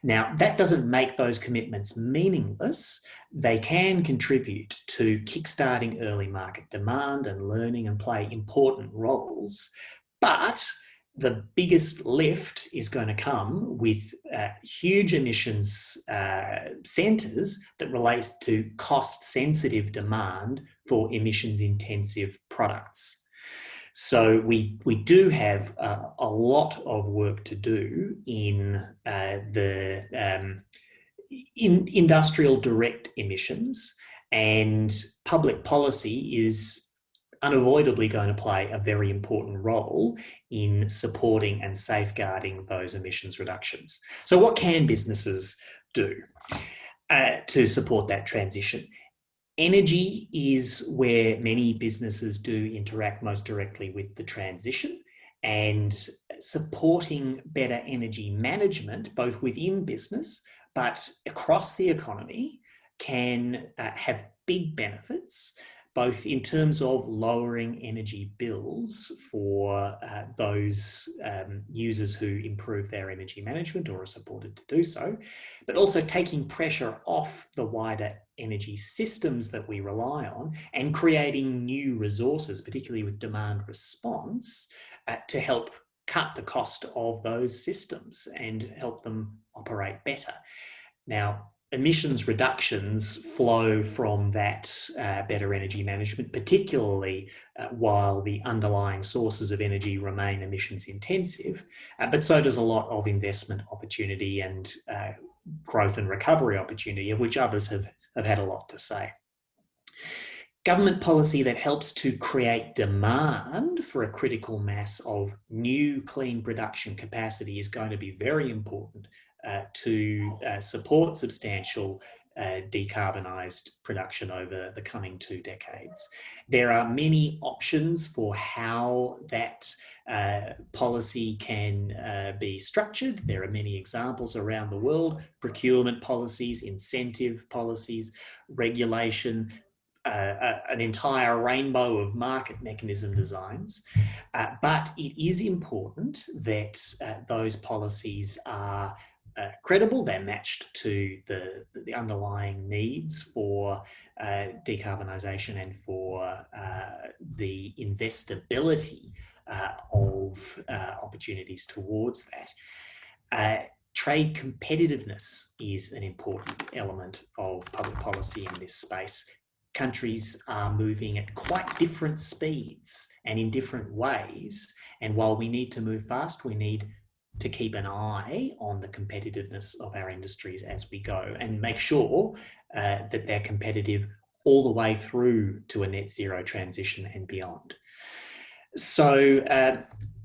Now, that doesn't make those commitments meaningless. They can contribute to kickstarting early market demand and learning and play important roles, but the biggest lift is going to come with huge emissions centres that relate to cost-sensitive demand for emissions-intensive products. So we do have a lot of work to do in in industrial direct emissions, and public policy is unavoidably going to play a very important role in supporting and safeguarding those emissions reductions. So what can businesses do to support that transition? Energy is where many businesses do interact most directly with the transition, and supporting better energy management, both within business but across the economy, can have big benefits, both in terms of lowering energy bills for those users who improve their energy management or are supported to do so, but also taking pressure off the wider energy systems that we rely on and creating new resources, particularly with demand response, to help cut the cost of those systems and help them operate better. Now, emissions reductions flow from that better energy management, particularly while the underlying sources of energy remain emissions intensive, but so does a lot of investment opportunity and growth and recovery opportunity, of which others have had a lot to say. Government policy that helps to create demand for a critical mass of new clean production capacity is going to be very important to support substantial decarbonised production over the coming 2 decades. There are many options for how that policy can be structured. There are many examples around the world: procurement policies, incentive policies, regulation, an entire rainbow of market mechanism designs. But it is important that those policies are credible, they're matched to the underlying needs for decarbonisation and for the investability of opportunities towards that. Trade competitiveness is an important element of public policy in this space. Countries are moving at quite different speeds and in different ways, and while we need to move fast, we need to keep an eye on the competitiveness of our industries as we go and make sure that they're competitive all the way through to a net zero transition and beyond. So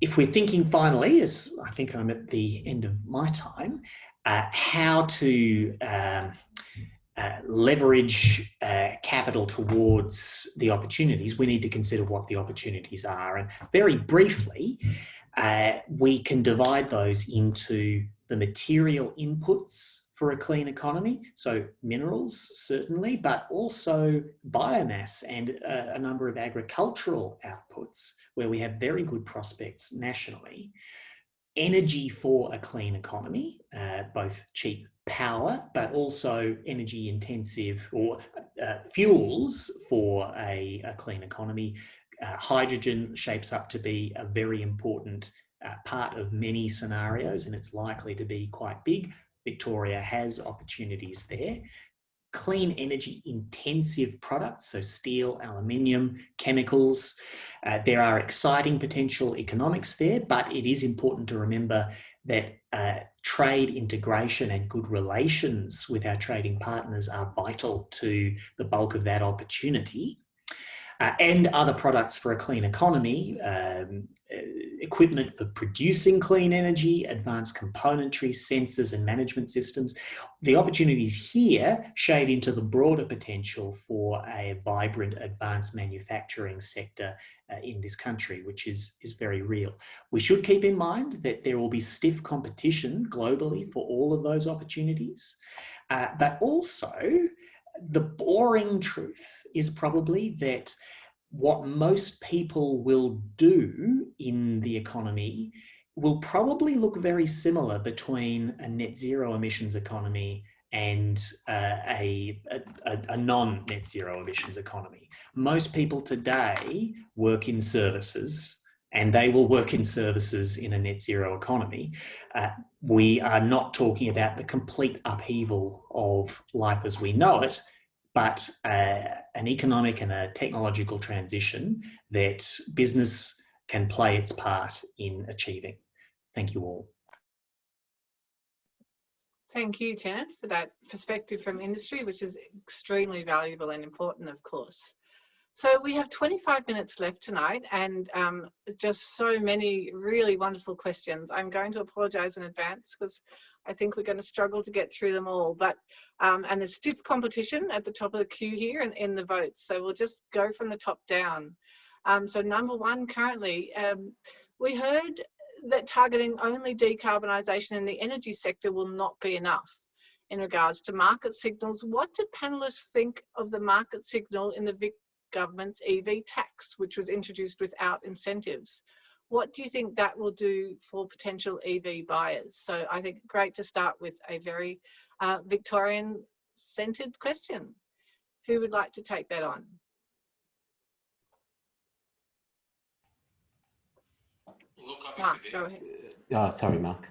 if we're thinking finally, as I think I'm at the end of my time, how to leverage capital towards the opportunities, we need to consider what the opportunities are. And very briefly, we can divide those into the material inputs for a clean economy, so minerals certainly, but also biomass and a number of agricultural outputs where we have very good prospects nationally. Energy for a clean economy, both cheap power, but also energy intensive or fuels for a clean economy. Hydrogen shapes up to be a very important part of many scenarios, and it's likely to be quite big. Victoria has opportunities there. Clean energy intensive products, so steel, aluminium, chemicals. There are exciting potential economics there, but it is important to remember that trade integration and good relations with our trading partners are vital to the bulk of that opportunity. And other products for a clean economy equipment for producing clean energy, advanced componentry, sensors and management systems. The opportunities here shade into the broader potential for a vibrant advanced manufacturing sector in this country, which is very real. We should keep in mind that there will be stiff competition globally for all of those opportunities, but also the boring truth is probably that what most people will do in the economy will probably look very similar between a net zero emissions economy and a non-net zero emissions economy. Most people today work in services, and they will work in services in a net zero economy. We are not talking about the complete upheaval of life as we know it, but an economic and a technological transition that business can play its part in achieving. Thank you all. Thank you, Tennant, for that perspective from industry, which is extremely valuable and important, of course. So we have 25 minutes left tonight, and just so many really wonderful questions. I'm going to apologise in advance because I think we're going to struggle to get through them all. But and there's stiff competition at the top of the queue here in the votes. So we'll just go from the top down. So number one currently, we heard that targeting only decarbonisation in the energy sector will not be enough. In regards to market signals, what do panellists think of the market signal in the VIC government's EV tax, which was introduced without incentives? What do you think that will do for potential EV buyers? So I think great to start with a very Victorian-centred question. Who would like to take that on? Look, Mark, go ahead. Oh, sorry, Mark.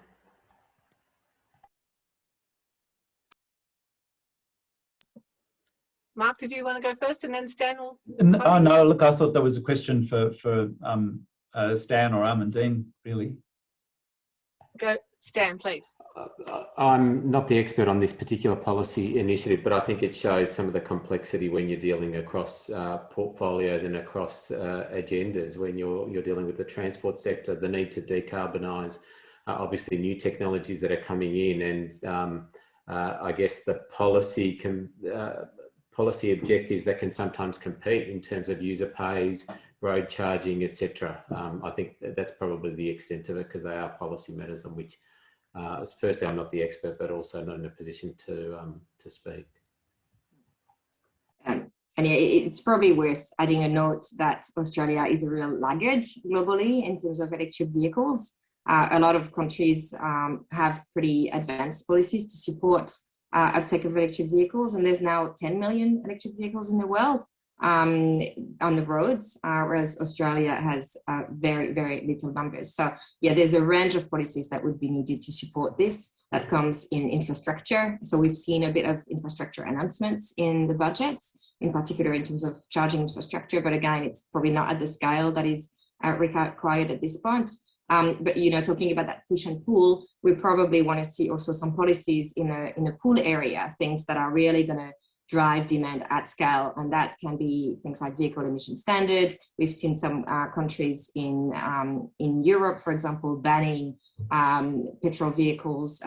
Mark, did you want to go first, and then Stan will? Oh no, look, I thought that was a question for Stan or Amandine, really. Go, Stan, please. I'm not the expert on this particular policy initiative, but I think it shows some of the complexity when you're dealing across portfolios and across agendas. When you're dealing with the transport sector, the need to decarbonise, obviously new technologies that are coming in, and I guess the policy objectives that can sometimes compete in terms of user pays, road charging, etc. I think that's probably the extent of it, because they are policy matters on which, firstly, I'm not the expert, but also not in a position to speak. And yeah, it's probably worth adding a note that Australia is a real laggard globally in terms of electric vehicles. A lot of countries have pretty advanced policies to support uptake of electric vehicles, and there's now 10 million electric vehicles in the world on the roads, whereas Australia has very, very little numbers. So yeah, there's a range of policies that would be needed to support this. That comes in infrastructure. So we've seen a bit of infrastructure announcements in the budgets, in particular in terms of charging infrastructure, but again, it's probably not at the scale that is required at this point. But you know, talking about that push and pull, we probably want to see also some policies in a pull area, things that are really going to drive demand at scale, and that can be things like vehicle emission standards. We've seen some countries in Europe, for example, banning petrol vehicles,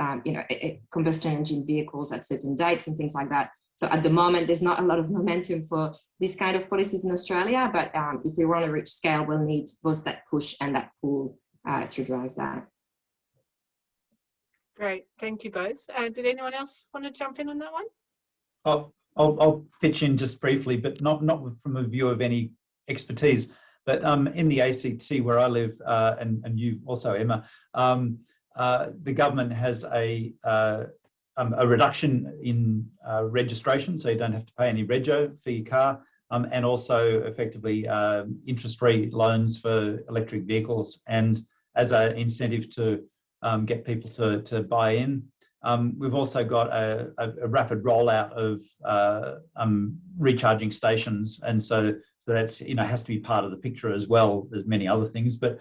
combustion engine vehicles at certain dates and things like that. So at the moment, there's not a lot of momentum for this kind of policies in Australia, but if we want to reach scale, we'll need both that push and that pull to drive that. Great, thank you both. Did anyone else want to jump in on that one? I'll pitch in just briefly, but not from a view of any expertise. But in the ACT where I live, and you also, Emma, the government has a reduction in registration, so you don't have to pay any rego for your car, and also effectively interest-free loans for electric vehicles, and as an incentive to get people to buy in. We've also got a rapid rollout of recharging stations, and so that's has to be part of the picture as well as many other things. But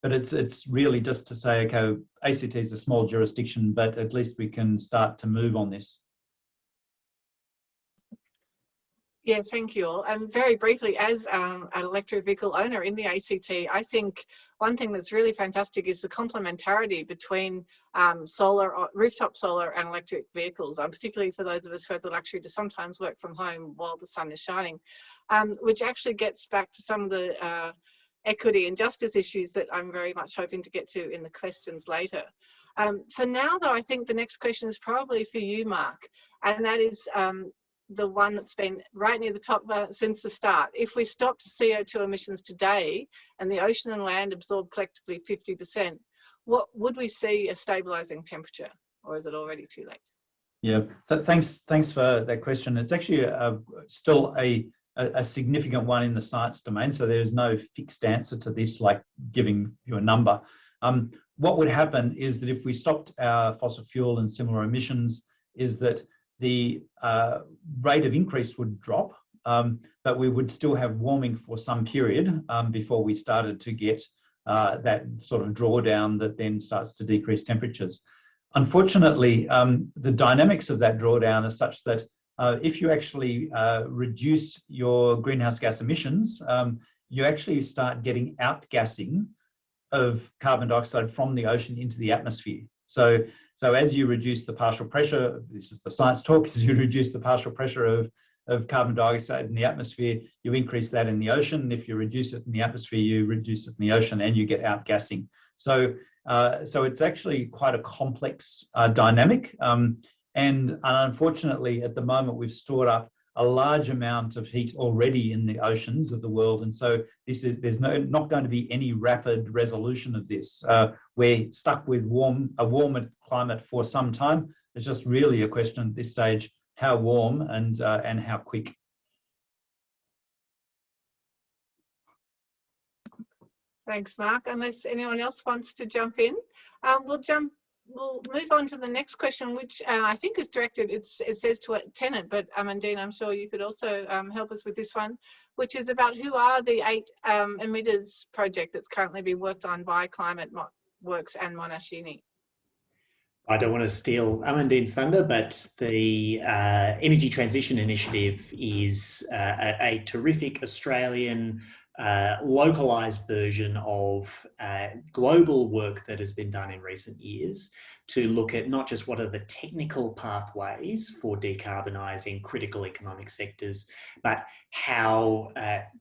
it's really just to say, okay, ACT is a small jurisdiction, but at least we can start to move on this. Yeah, thank you all. And very briefly, as an electric vehicle owner in the ACT, I think one thing that's really fantastic is the complementarity between rooftop solar and electric vehicles, particularly for those of us who have the luxury to sometimes work from home while the sun is shining, which actually gets back to some of the equity and justice issues that I'm very much hoping to get to in the questions later. For now, though, I think the next question is probably for you, Mark, and that is the one that's been right near the top since the start. If we stopped CO2 emissions today and the ocean and land absorb collectively 50%, what would we see a stabilising temperature, or is it already too late? Yeah, thanks for that question. It's actually still a significant one in the science domain, so there's no fixed answer to this, like giving you a number. What would happen is that if we stopped our fossil fuel and similar emissions, is that the rate of increase would drop, but we would still have warming for some period before we started to get that sort of drawdown that then starts to decrease temperatures. Unfortunately, the dynamics of that drawdown are such that if you actually reduce your greenhouse gas emissions, you actually start getting outgassing of carbon dioxide from the ocean into the atmosphere. So as you reduce the partial pressure, this is the science talk, as you reduce the partial pressure of carbon dioxide in the atmosphere, you increase that in the ocean. If you reduce it in the atmosphere, you reduce it in the ocean and you get outgassing. So it's actually quite a complex dynamic. And unfortunately, at the moment, we've stored up a large amount of heat already in the oceans of the world. And so there's not going to be any rapid resolution of this. We're stuck with a warmer climate for some time. It's just really a question at this stage, how warm and how quick. Thanks, Mark. Unless anyone else wants to jump in, we'll move on to the next question, which I think is directed, it says to a tenant, but Amandine, I'm sure you could also help us with this one, which is about who are the 8 emitters project that's currently being worked on by Climate Works and Monash Uni. I don't want to steal Amandine's thunder, but the Energy Transition Initiative is a terrific Australian localised version of global work that has been done in recent years to look at not just what are the technical pathways for decarbonising critical economic sectors, but how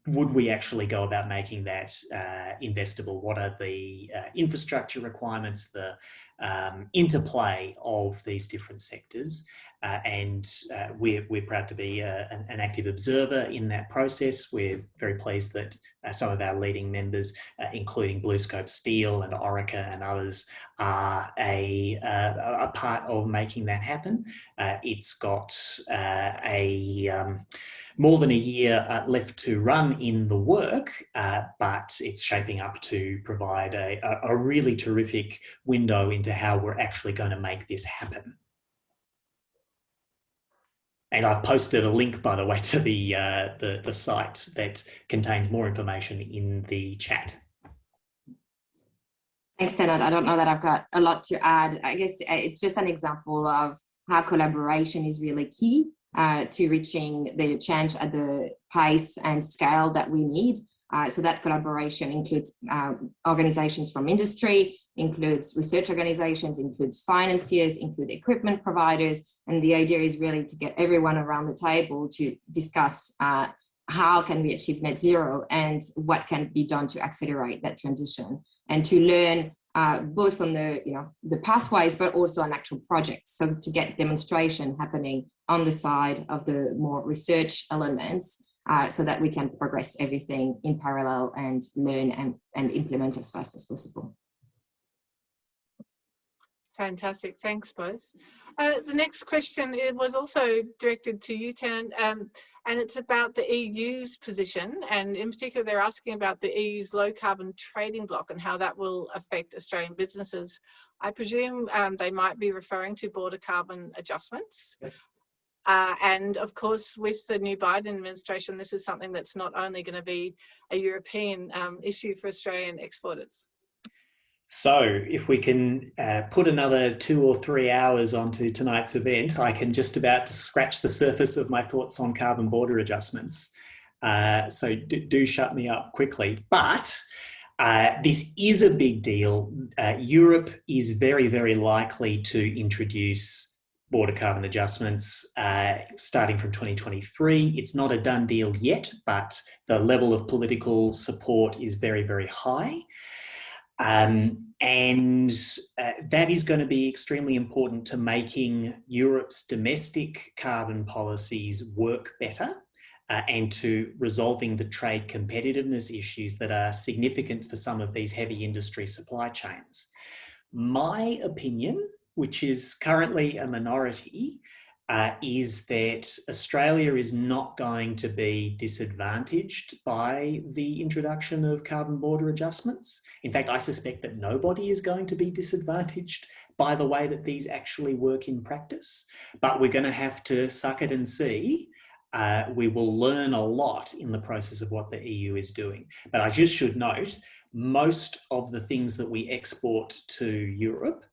would we actually go about making that investable? What are the infrastructure requirements, the interplay of these different sectors? And we're proud to be an active observer in that process. We're very pleased that some of our leading members, including BlueScope Steel and Orica and others, are a part of making that happen. It's got more than a year left to run in the work, but it's shaping up to provide a really terrific window into how we're actually going to make this happen. And I've posted a link, by the way, to the site that contains more information in the chat. Thanks, Tenant. I don't know that I've got a lot to add. I guess it's just an example of how collaboration is really key to reaching the change at the pace and scale that we need. So that collaboration includes organizations from industry, includes research organizations, includes financiers, include equipment providers. And the idea is really to get everyone around the table to discuss how can we achieve net zero and what can be done to accelerate that transition, and to learn both on the pathways, but also on actual projects. So to get demonstration happening on the side of the more research elements, so that we can progress everything in parallel and learn and implement as fast as possible. Fantastic, thanks both. The next question, it was also directed to you, Tan, and it's about the EU's position, and in particular they're asking about the EU's low carbon trading bloc and how that will affect Australian businesses. I presume they might be referring to border carbon adjustments. And of course, with the new Biden administration, this is something that's not only going to be a European issue for Australian exporters. So if we can put another 2 or 3 hours onto tonight's event, I can just about scratch the surface of my thoughts on carbon border adjustments. So do shut me up quickly. But this is a big deal. Europe is very, very likely to introduce border carbon adjustments starting from 2023. It's not a done deal yet, but the level of political support is very, very high. And that is going to be extremely important to making Europe's domestic carbon policies work better and to resolving the trade competitiveness issues that are significant for some of these heavy industry supply chains. My opinion, which is currently a minority, is that Australia is not going to be disadvantaged by the introduction of carbon border adjustments. In fact, I suspect that nobody is going to be disadvantaged by the way that these actually work in practice. But we're going to have to suck it and see. We will learn a lot in the process of what the EU is doing. But I just should note, most of the things that we export to Europe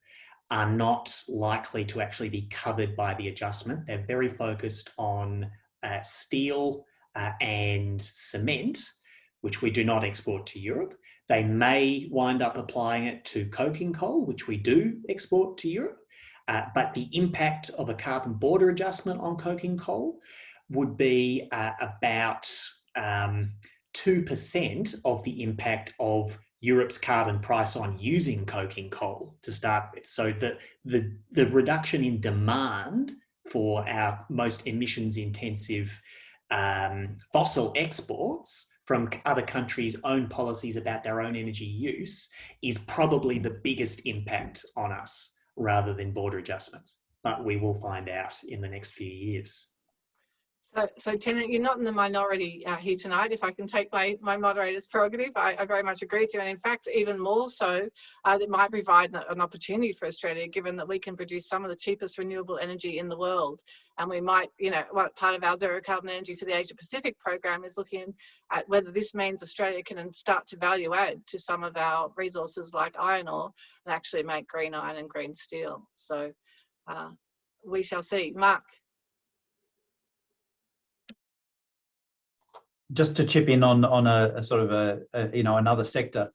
are not likely to actually be covered by the adjustment. They're very focused on steel and cement, which we do not export to Europe. They may wind up applying it to coking coal, which we do export to Europe. But the impact of a carbon border adjustment on coking coal would be about 2% of the impact of Europe's carbon price on using coking coal to start with. So the reduction in demand for our most emissions intensive fossil exports from other countries' own policies about their own energy use is probably the biggest impact on us rather than border adjustments. But we will find out in the next few years. So Tennant, you're not in the minority here tonight. If I can take my moderator's prerogative, I very much agree with you. And in fact, even more so, it might provide an opportunity for Australia, given that we can produce some of the cheapest renewable energy in the world. And we might, what part of our zero carbon energy for the Asia Pacific program is looking at whether this means Australia can start to value add to some of our resources like iron ore and actually make green iron and green steel. So we shall see. Mark. Just to chip in on a sort of another sector,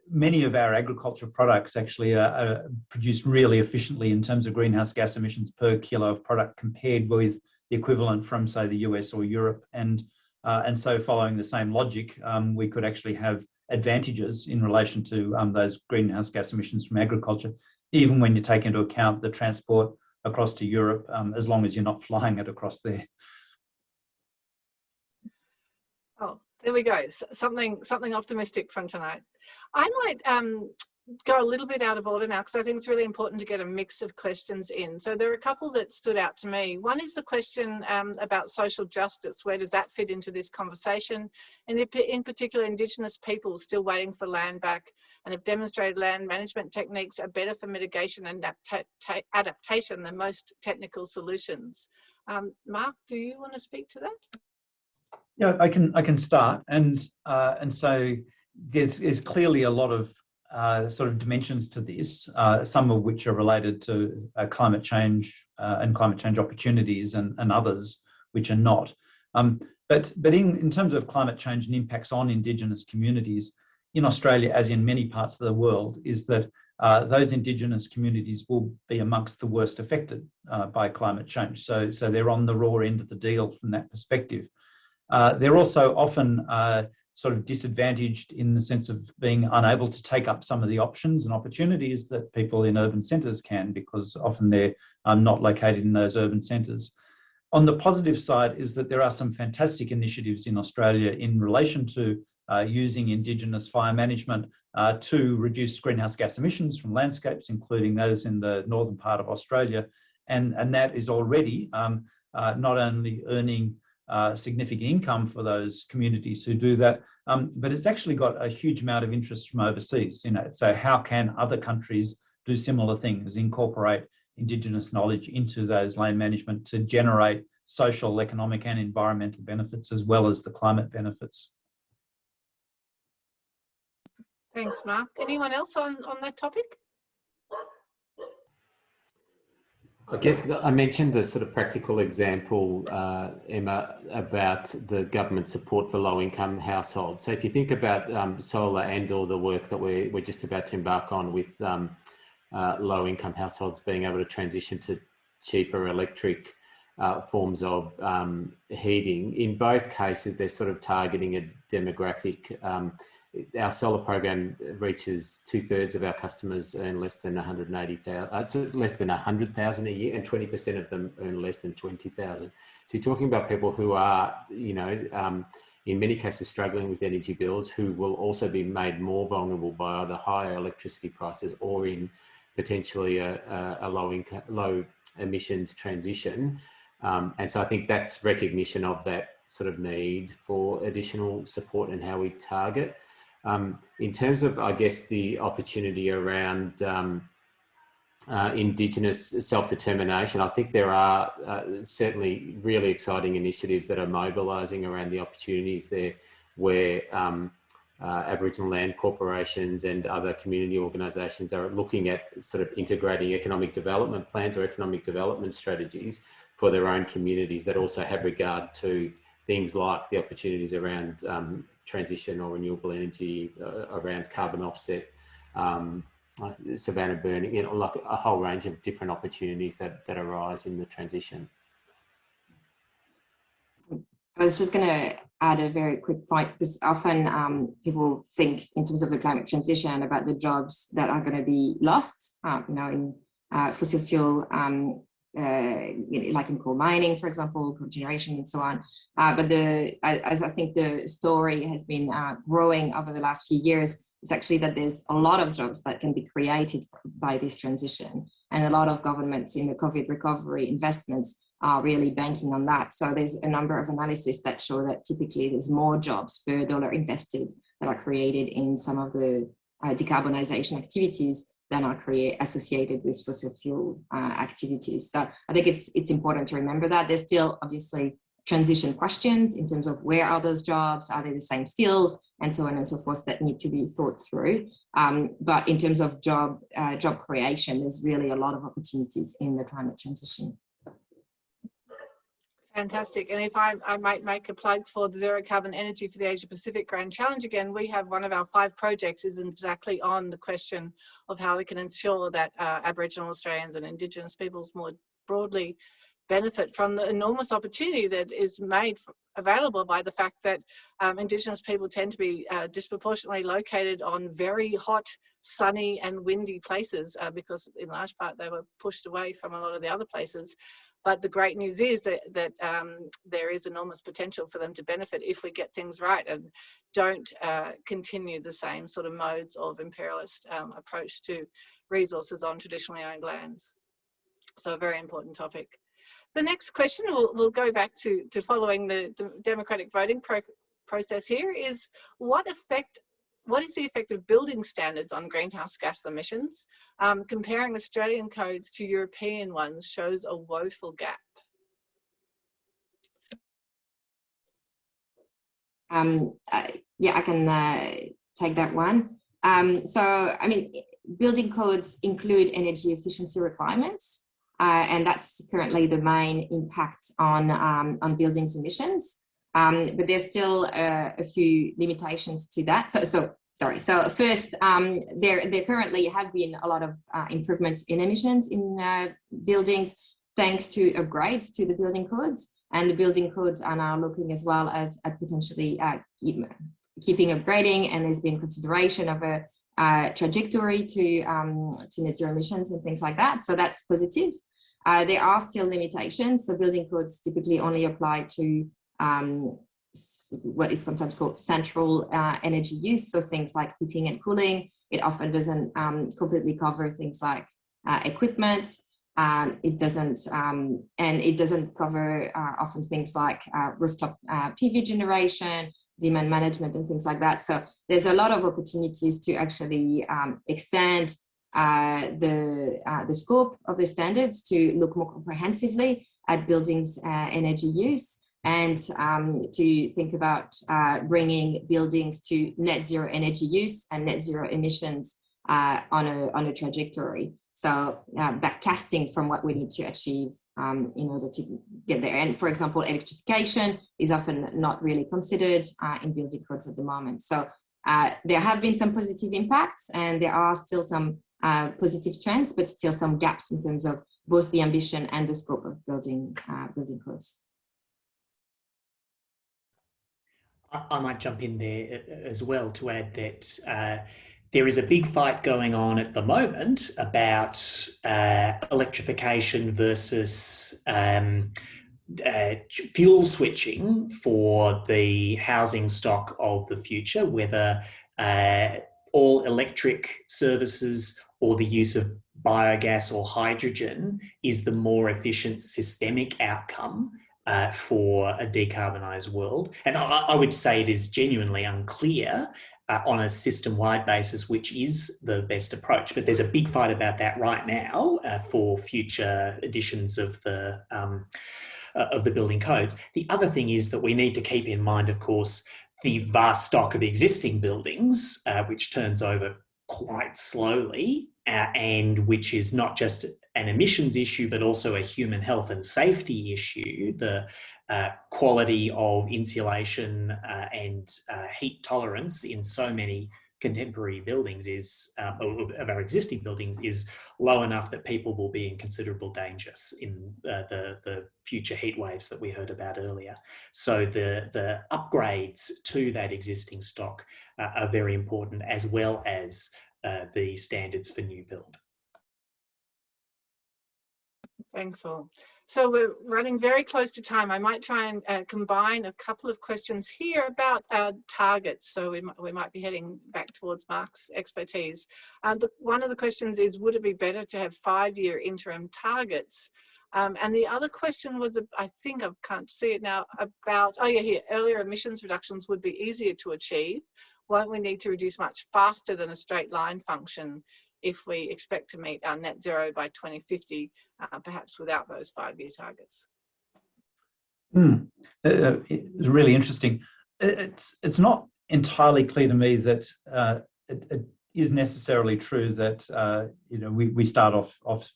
many of our agriculture products actually are produced really efficiently in terms of greenhouse gas emissions per kilo of product compared with the equivalent from, say, the US or Europe. And so following the same logic, we could actually have advantages in relation to those greenhouse gas emissions from agriculture, even when you take into account the transport across to Europe, as long as you're not flying it across there. Oh, there we go. Something optimistic from tonight. I might go a little bit out of order now because I think it's really important to get a mix of questions in. So there are a couple that stood out to me. One is the question about social justice. Where does that fit into this conversation? And in particular, Indigenous people still waiting for land back and have demonstrated land management techniques are better for mitigation and adaptation than most technical solutions. Mark, do you want to speak to that? Yeah, I can start, and so there's clearly a lot of sort of dimensions to this, some of which are related to climate change and climate change opportunities, and others which are not. But in terms of climate change and impacts on Indigenous communities in Australia, as in many parts of the world, is that those Indigenous communities will be amongst the worst affected by climate change. So they're on the raw end of the deal from that perspective. They're also often sort of disadvantaged in the sense of being unable to take up some of the options and opportunities that people in urban centres can, because often they're not located in those urban centres. On the positive side is that there are some fantastic initiatives in Australia in relation to using Indigenous fire management to reduce greenhouse gas emissions from landscapes, including those in the northern part of Australia. And that is already not only earning significant income for those communities who do that, but it's actually got a huge amount of interest from overseas. So how can other countries do similar things, incorporate Indigenous knowledge into those land management to generate social, economic, and environmental benefits as well as the climate benefits? Thanks, Mark. Anyone else on that topic? I guess I mentioned the sort of practical example, Emma, about the government support for low-income households. So if you think about solar and or the work that we're just about to embark on with low-income households being able to transition to cheaper electric forms of heating, in both cases, they're sort of targeting a demographic. Our solar program reaches 2/3 of our customers earn less than 180,000, so less than 100,000 a year, and 20% of them earn less than 20,000. So you're talking about people who are, you know, in many cases struggling with energy bills, who will also be made more vulnerable by either higher electricity prices or in potentially a low emissions transition. And so I think that's recognition of that sort of need for additional support and how we target. In terms of, I guess, the opportunity around Indigenous self-determination, I think there are certainly really exciting initiatives that are mobilising around the opportunities there, where Aboriginal land corporations and other community organisations are looking at sort of integrating economic development plans or economic development strategies for their own communities that also have regard to things like the opportunities around transition or renewable energy, around carbon offset, savanna burning, you know, like a whole range of different opportunities that arise in the transition. I was just going to add a very quick point, because often people think in terms of the climate transition about the jobs that are going to be lost, you know, in fossil fuel, like in coal mining, for example, cogeneration and so on. But as I think the story has been growing over the last few years, it's actually that there's a lot of jobs that can be created by this transition. And a lot of governments in the COVID recovery investments are really banking on that. So there's a number of analyses that show that typically there's more jobs per dollar invested that are created in some of the decarbonization activities than are associated with fossil fuel activities. So I think it's important to remember that. There's still obviously transition questions in terms of where are those jobs, are they the same skills, and so on and so forth, that need to be thought through. But in terms of job creation, there's really a lot of opportunities in the climate transition. Fantastic. And if I might make a plug for the Zero Carbon Energy for the Asia Pacific Grand Challenge again, we have one of our 5 projects is exactly on the question of how we can ensure that Aboriginal Australians and Indigenous peoples more broadly benefit from the enormous opportunity that is made available by the fact that Indigenous people tend to be disproportionately located on very hot, sunny and windy places because in large part they were pushed away from a lot of the other places. But the great news is that there is enormous potential for them to benefit if we get things right and don't continue the same sort of modes of imperialist approach to resources on traditionally owned lands. So a very important topic. The next question, we'll go back to following the democratic voting process here, is what is the effect of building standards on greenhouse gas emissions? Comparing Australian codes to European ones shows a woeful gap. Yeah, I can take that one. So, I mean, building codes include energy efficiency requirements, and that's currently the main impact on buildings emissions. But there's still a few limitations to that. So first, there currently have been a lot of improvements in emissions in buildings thanks to upgrades to the building codes, and the building codes are now looking as well at potentially keeping upgrading, and there's been consideration of a trajectory to net zero emissions and things like that. So that's positive. There are still limitations. So building codes typically only apply to what is sometimes called central energy use, so things like heating and cooling. It often doesn't completely cover things like equipment. It doesn't cover often things like rooftop PV generation, demand management, and things like that. So there's a lot of opportunities to actually extend the scope of the standards to look more comprehensively at buildings' energy use. and to think about bringing buildings to net zero energy use and net zero emissions on a trajectory. So backcasting from what we need to achieve in order to get there. And for example, electrification is often not really considered in building codes at the moment. So there have been some positive impacts, and there are still some positive trends, but still some gaps in terms of both the ambition and the scope of building codes. I might jump in there as well to add that there is a big fight going on at the moment about electrification versus fuel switching for the housing stock of the future, whether all electric services or the use of biogas or hydrogen is the more efficient systemic outcome for a decarbonised world. And I would say it is genuinely unclear on a system-wide basis which is the best approach. But there's a big fight about that right now for future editions of the building codes. The other thing is that we need to keep in mind, of course, the vast stock of existing buildings, which turns over quite slowly, and which is not just an emissions issue, but also a human health and safety issue. The quality of insulation and heat tolerance in so many contemporary buildings is, of our existing buildings, is low enough that people will be in considerable danger in the future heat waves that we heard about earlier. So the upgrades to that existing stock are very important, as well as the standards for new build. Thanks all. So we're running very close to time. I might try and combine a couple of questions here about targets. So we might be heading back towards Mark's expertise. One of the questions is, would it be better to have 5-year interim targets? And the other question was, I think I can't see it now, about, oh yeah, here, earlier emissions reductions would be easier to achieve. Won't we need to reduce much faster than a straight line function if we expect to meet our net zero by 2050, perhaps without those 5-year targets? It's really interesting. It's not entirely clear to me that it is necessarily true that we start off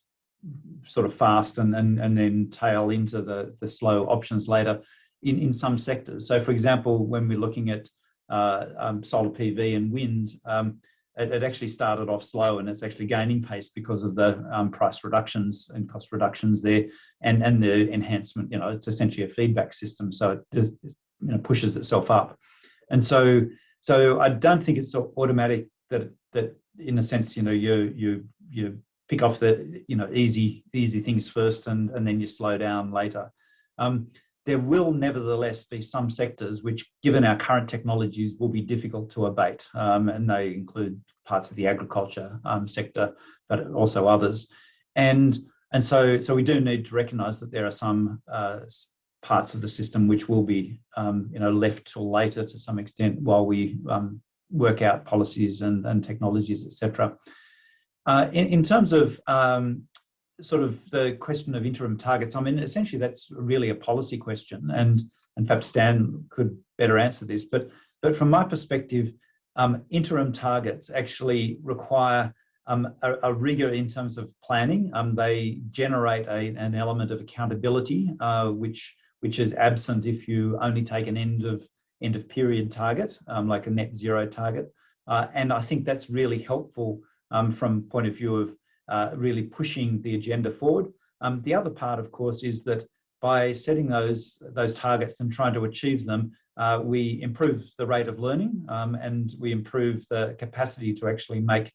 sort of fast and then tail into the slow options later in some sectors. So, for example, when we're looking at solar PV and wind, it actually started off slow, and it's actually gaining pace because of the price reductions and cost reductions there, and the enhancement. It's essentially a feedback system, so it just pushes itself up. And so I don't think it's so automatic that in a sense you pick off the easy things first and then you slow down later. There will nevertheless be some sectors which, given our current technologies, will be difficult to abate, and they include parts of the agriculture sector, but also others. And so we do need to recognise that there are some parts of the system which will be left till later to some extent while we work out policies and technologies, etc. In terms of sort of the question of interim targets, I mean, essentially that's really a policy question, and perhaps Stan could better answer this. But from my perspective, interim targets actually require a rigour in terms of planning. They generate an element of accountability, which is absent if you only take an end of period target, like a net zero target. And I think that's really helpful from point of view of really pushing the agenda forward. The other part, of course, is that by setting those targets and trying to achieve them, we improve the rate of learning, and we improve the capacity to actually make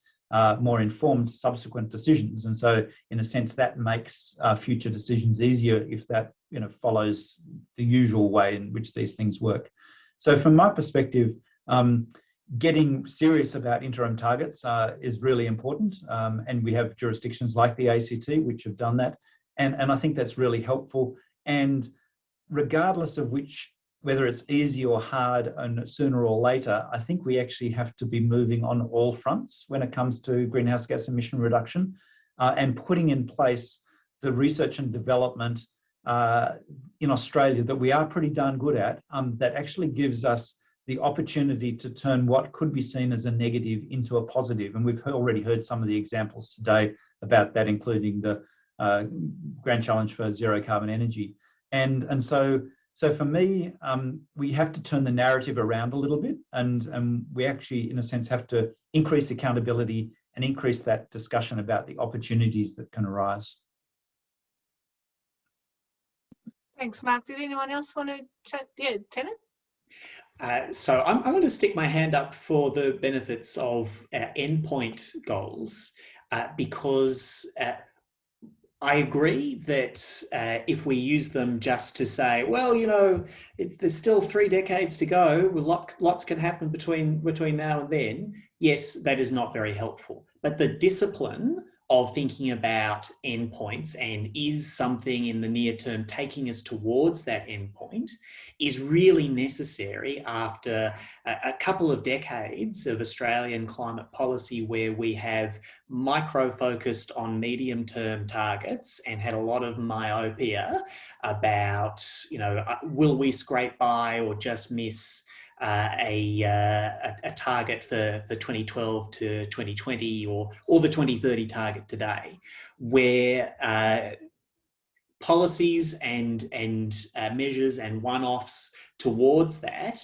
more informed subsequent decisions. And so, in a sense, that makes future decisions easier if that follows the usual way in which these things work. So, from my perspective, getting serious about interim targets is really important, and we have jurisdictions like the ACT which have done that, and I think that's really helpful. And regardless of whether it's easy or hard and sooner or later, I think we actually have to be moving on all fronts when it comes to greenhouse gas emission reduction, and putting in place the research and development in Australia that we are pretty darn good at, that actually gives us the opportunity to turn what could be seen as a negative into a positive. And we've already heard some of the examples today about that, including the Grand Challenge for Zero Carbon Energy. And so for me, we have to turn the narrative around a little bit, and we actually, in a sense, have to increase accountability and increase that discussion about the opportunities that can arise. Thanks, Mark. Did anyone else want to chat? Yeah, Tennant? So I'm going to stick my hand up for the benefits of endpoint goals, because I agree that if we use them just to say, well, you know, there's still 3 decades to go, well, lots can happen between now and then. Yes, that is not very helpful. But the discipline of thinking about endpoints and is something in the near term taking us towards that endpoint is really necessary after a couple of decades of Australian climate policy where we have micro-focused on medium-term targets and had a lot of myopia about, you know, will we scrape by or just miss a target for 2012 to 2020 or the 2030 target today, where policies and measures and one-offs towards that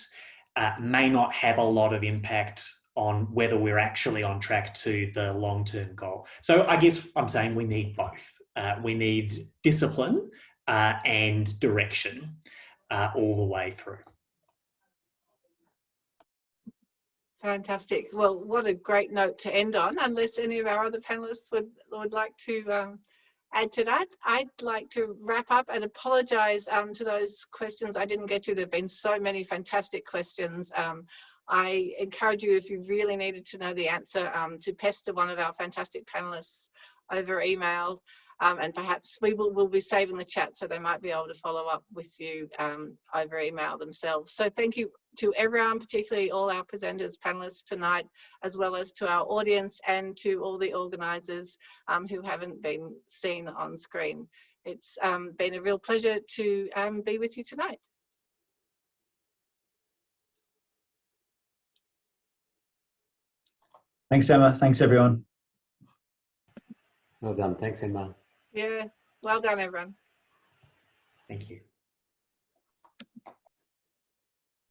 may not have a lot of impact on whether we're actually on track to the long-term goal. So I guess I'm saying we need both. We need discipline and direction all the way through. Fantastic. Well, what a great note to end on, unless any of our other panelists would like to add to that. I'd like to wrap up and apologise to those questions I didn't get to. There have been so many fantastic questions. I encourage you, if you really needed to know the answer, to pester one of our fantastic panelists over email. And perhaps we'll be saving the chat, so they might be able to follow up with you over email themselves. So thank you to everyone, particularly all our presenters, panelists tonight, as well as to our audience and to all the organisers who haven't been seen on screen. It's been a real pleasure to be with you tonight. Thanks, Emma. Thanks, everyone. Well done. Thanks, Emma. Yeah, well done, everyone. Thank you.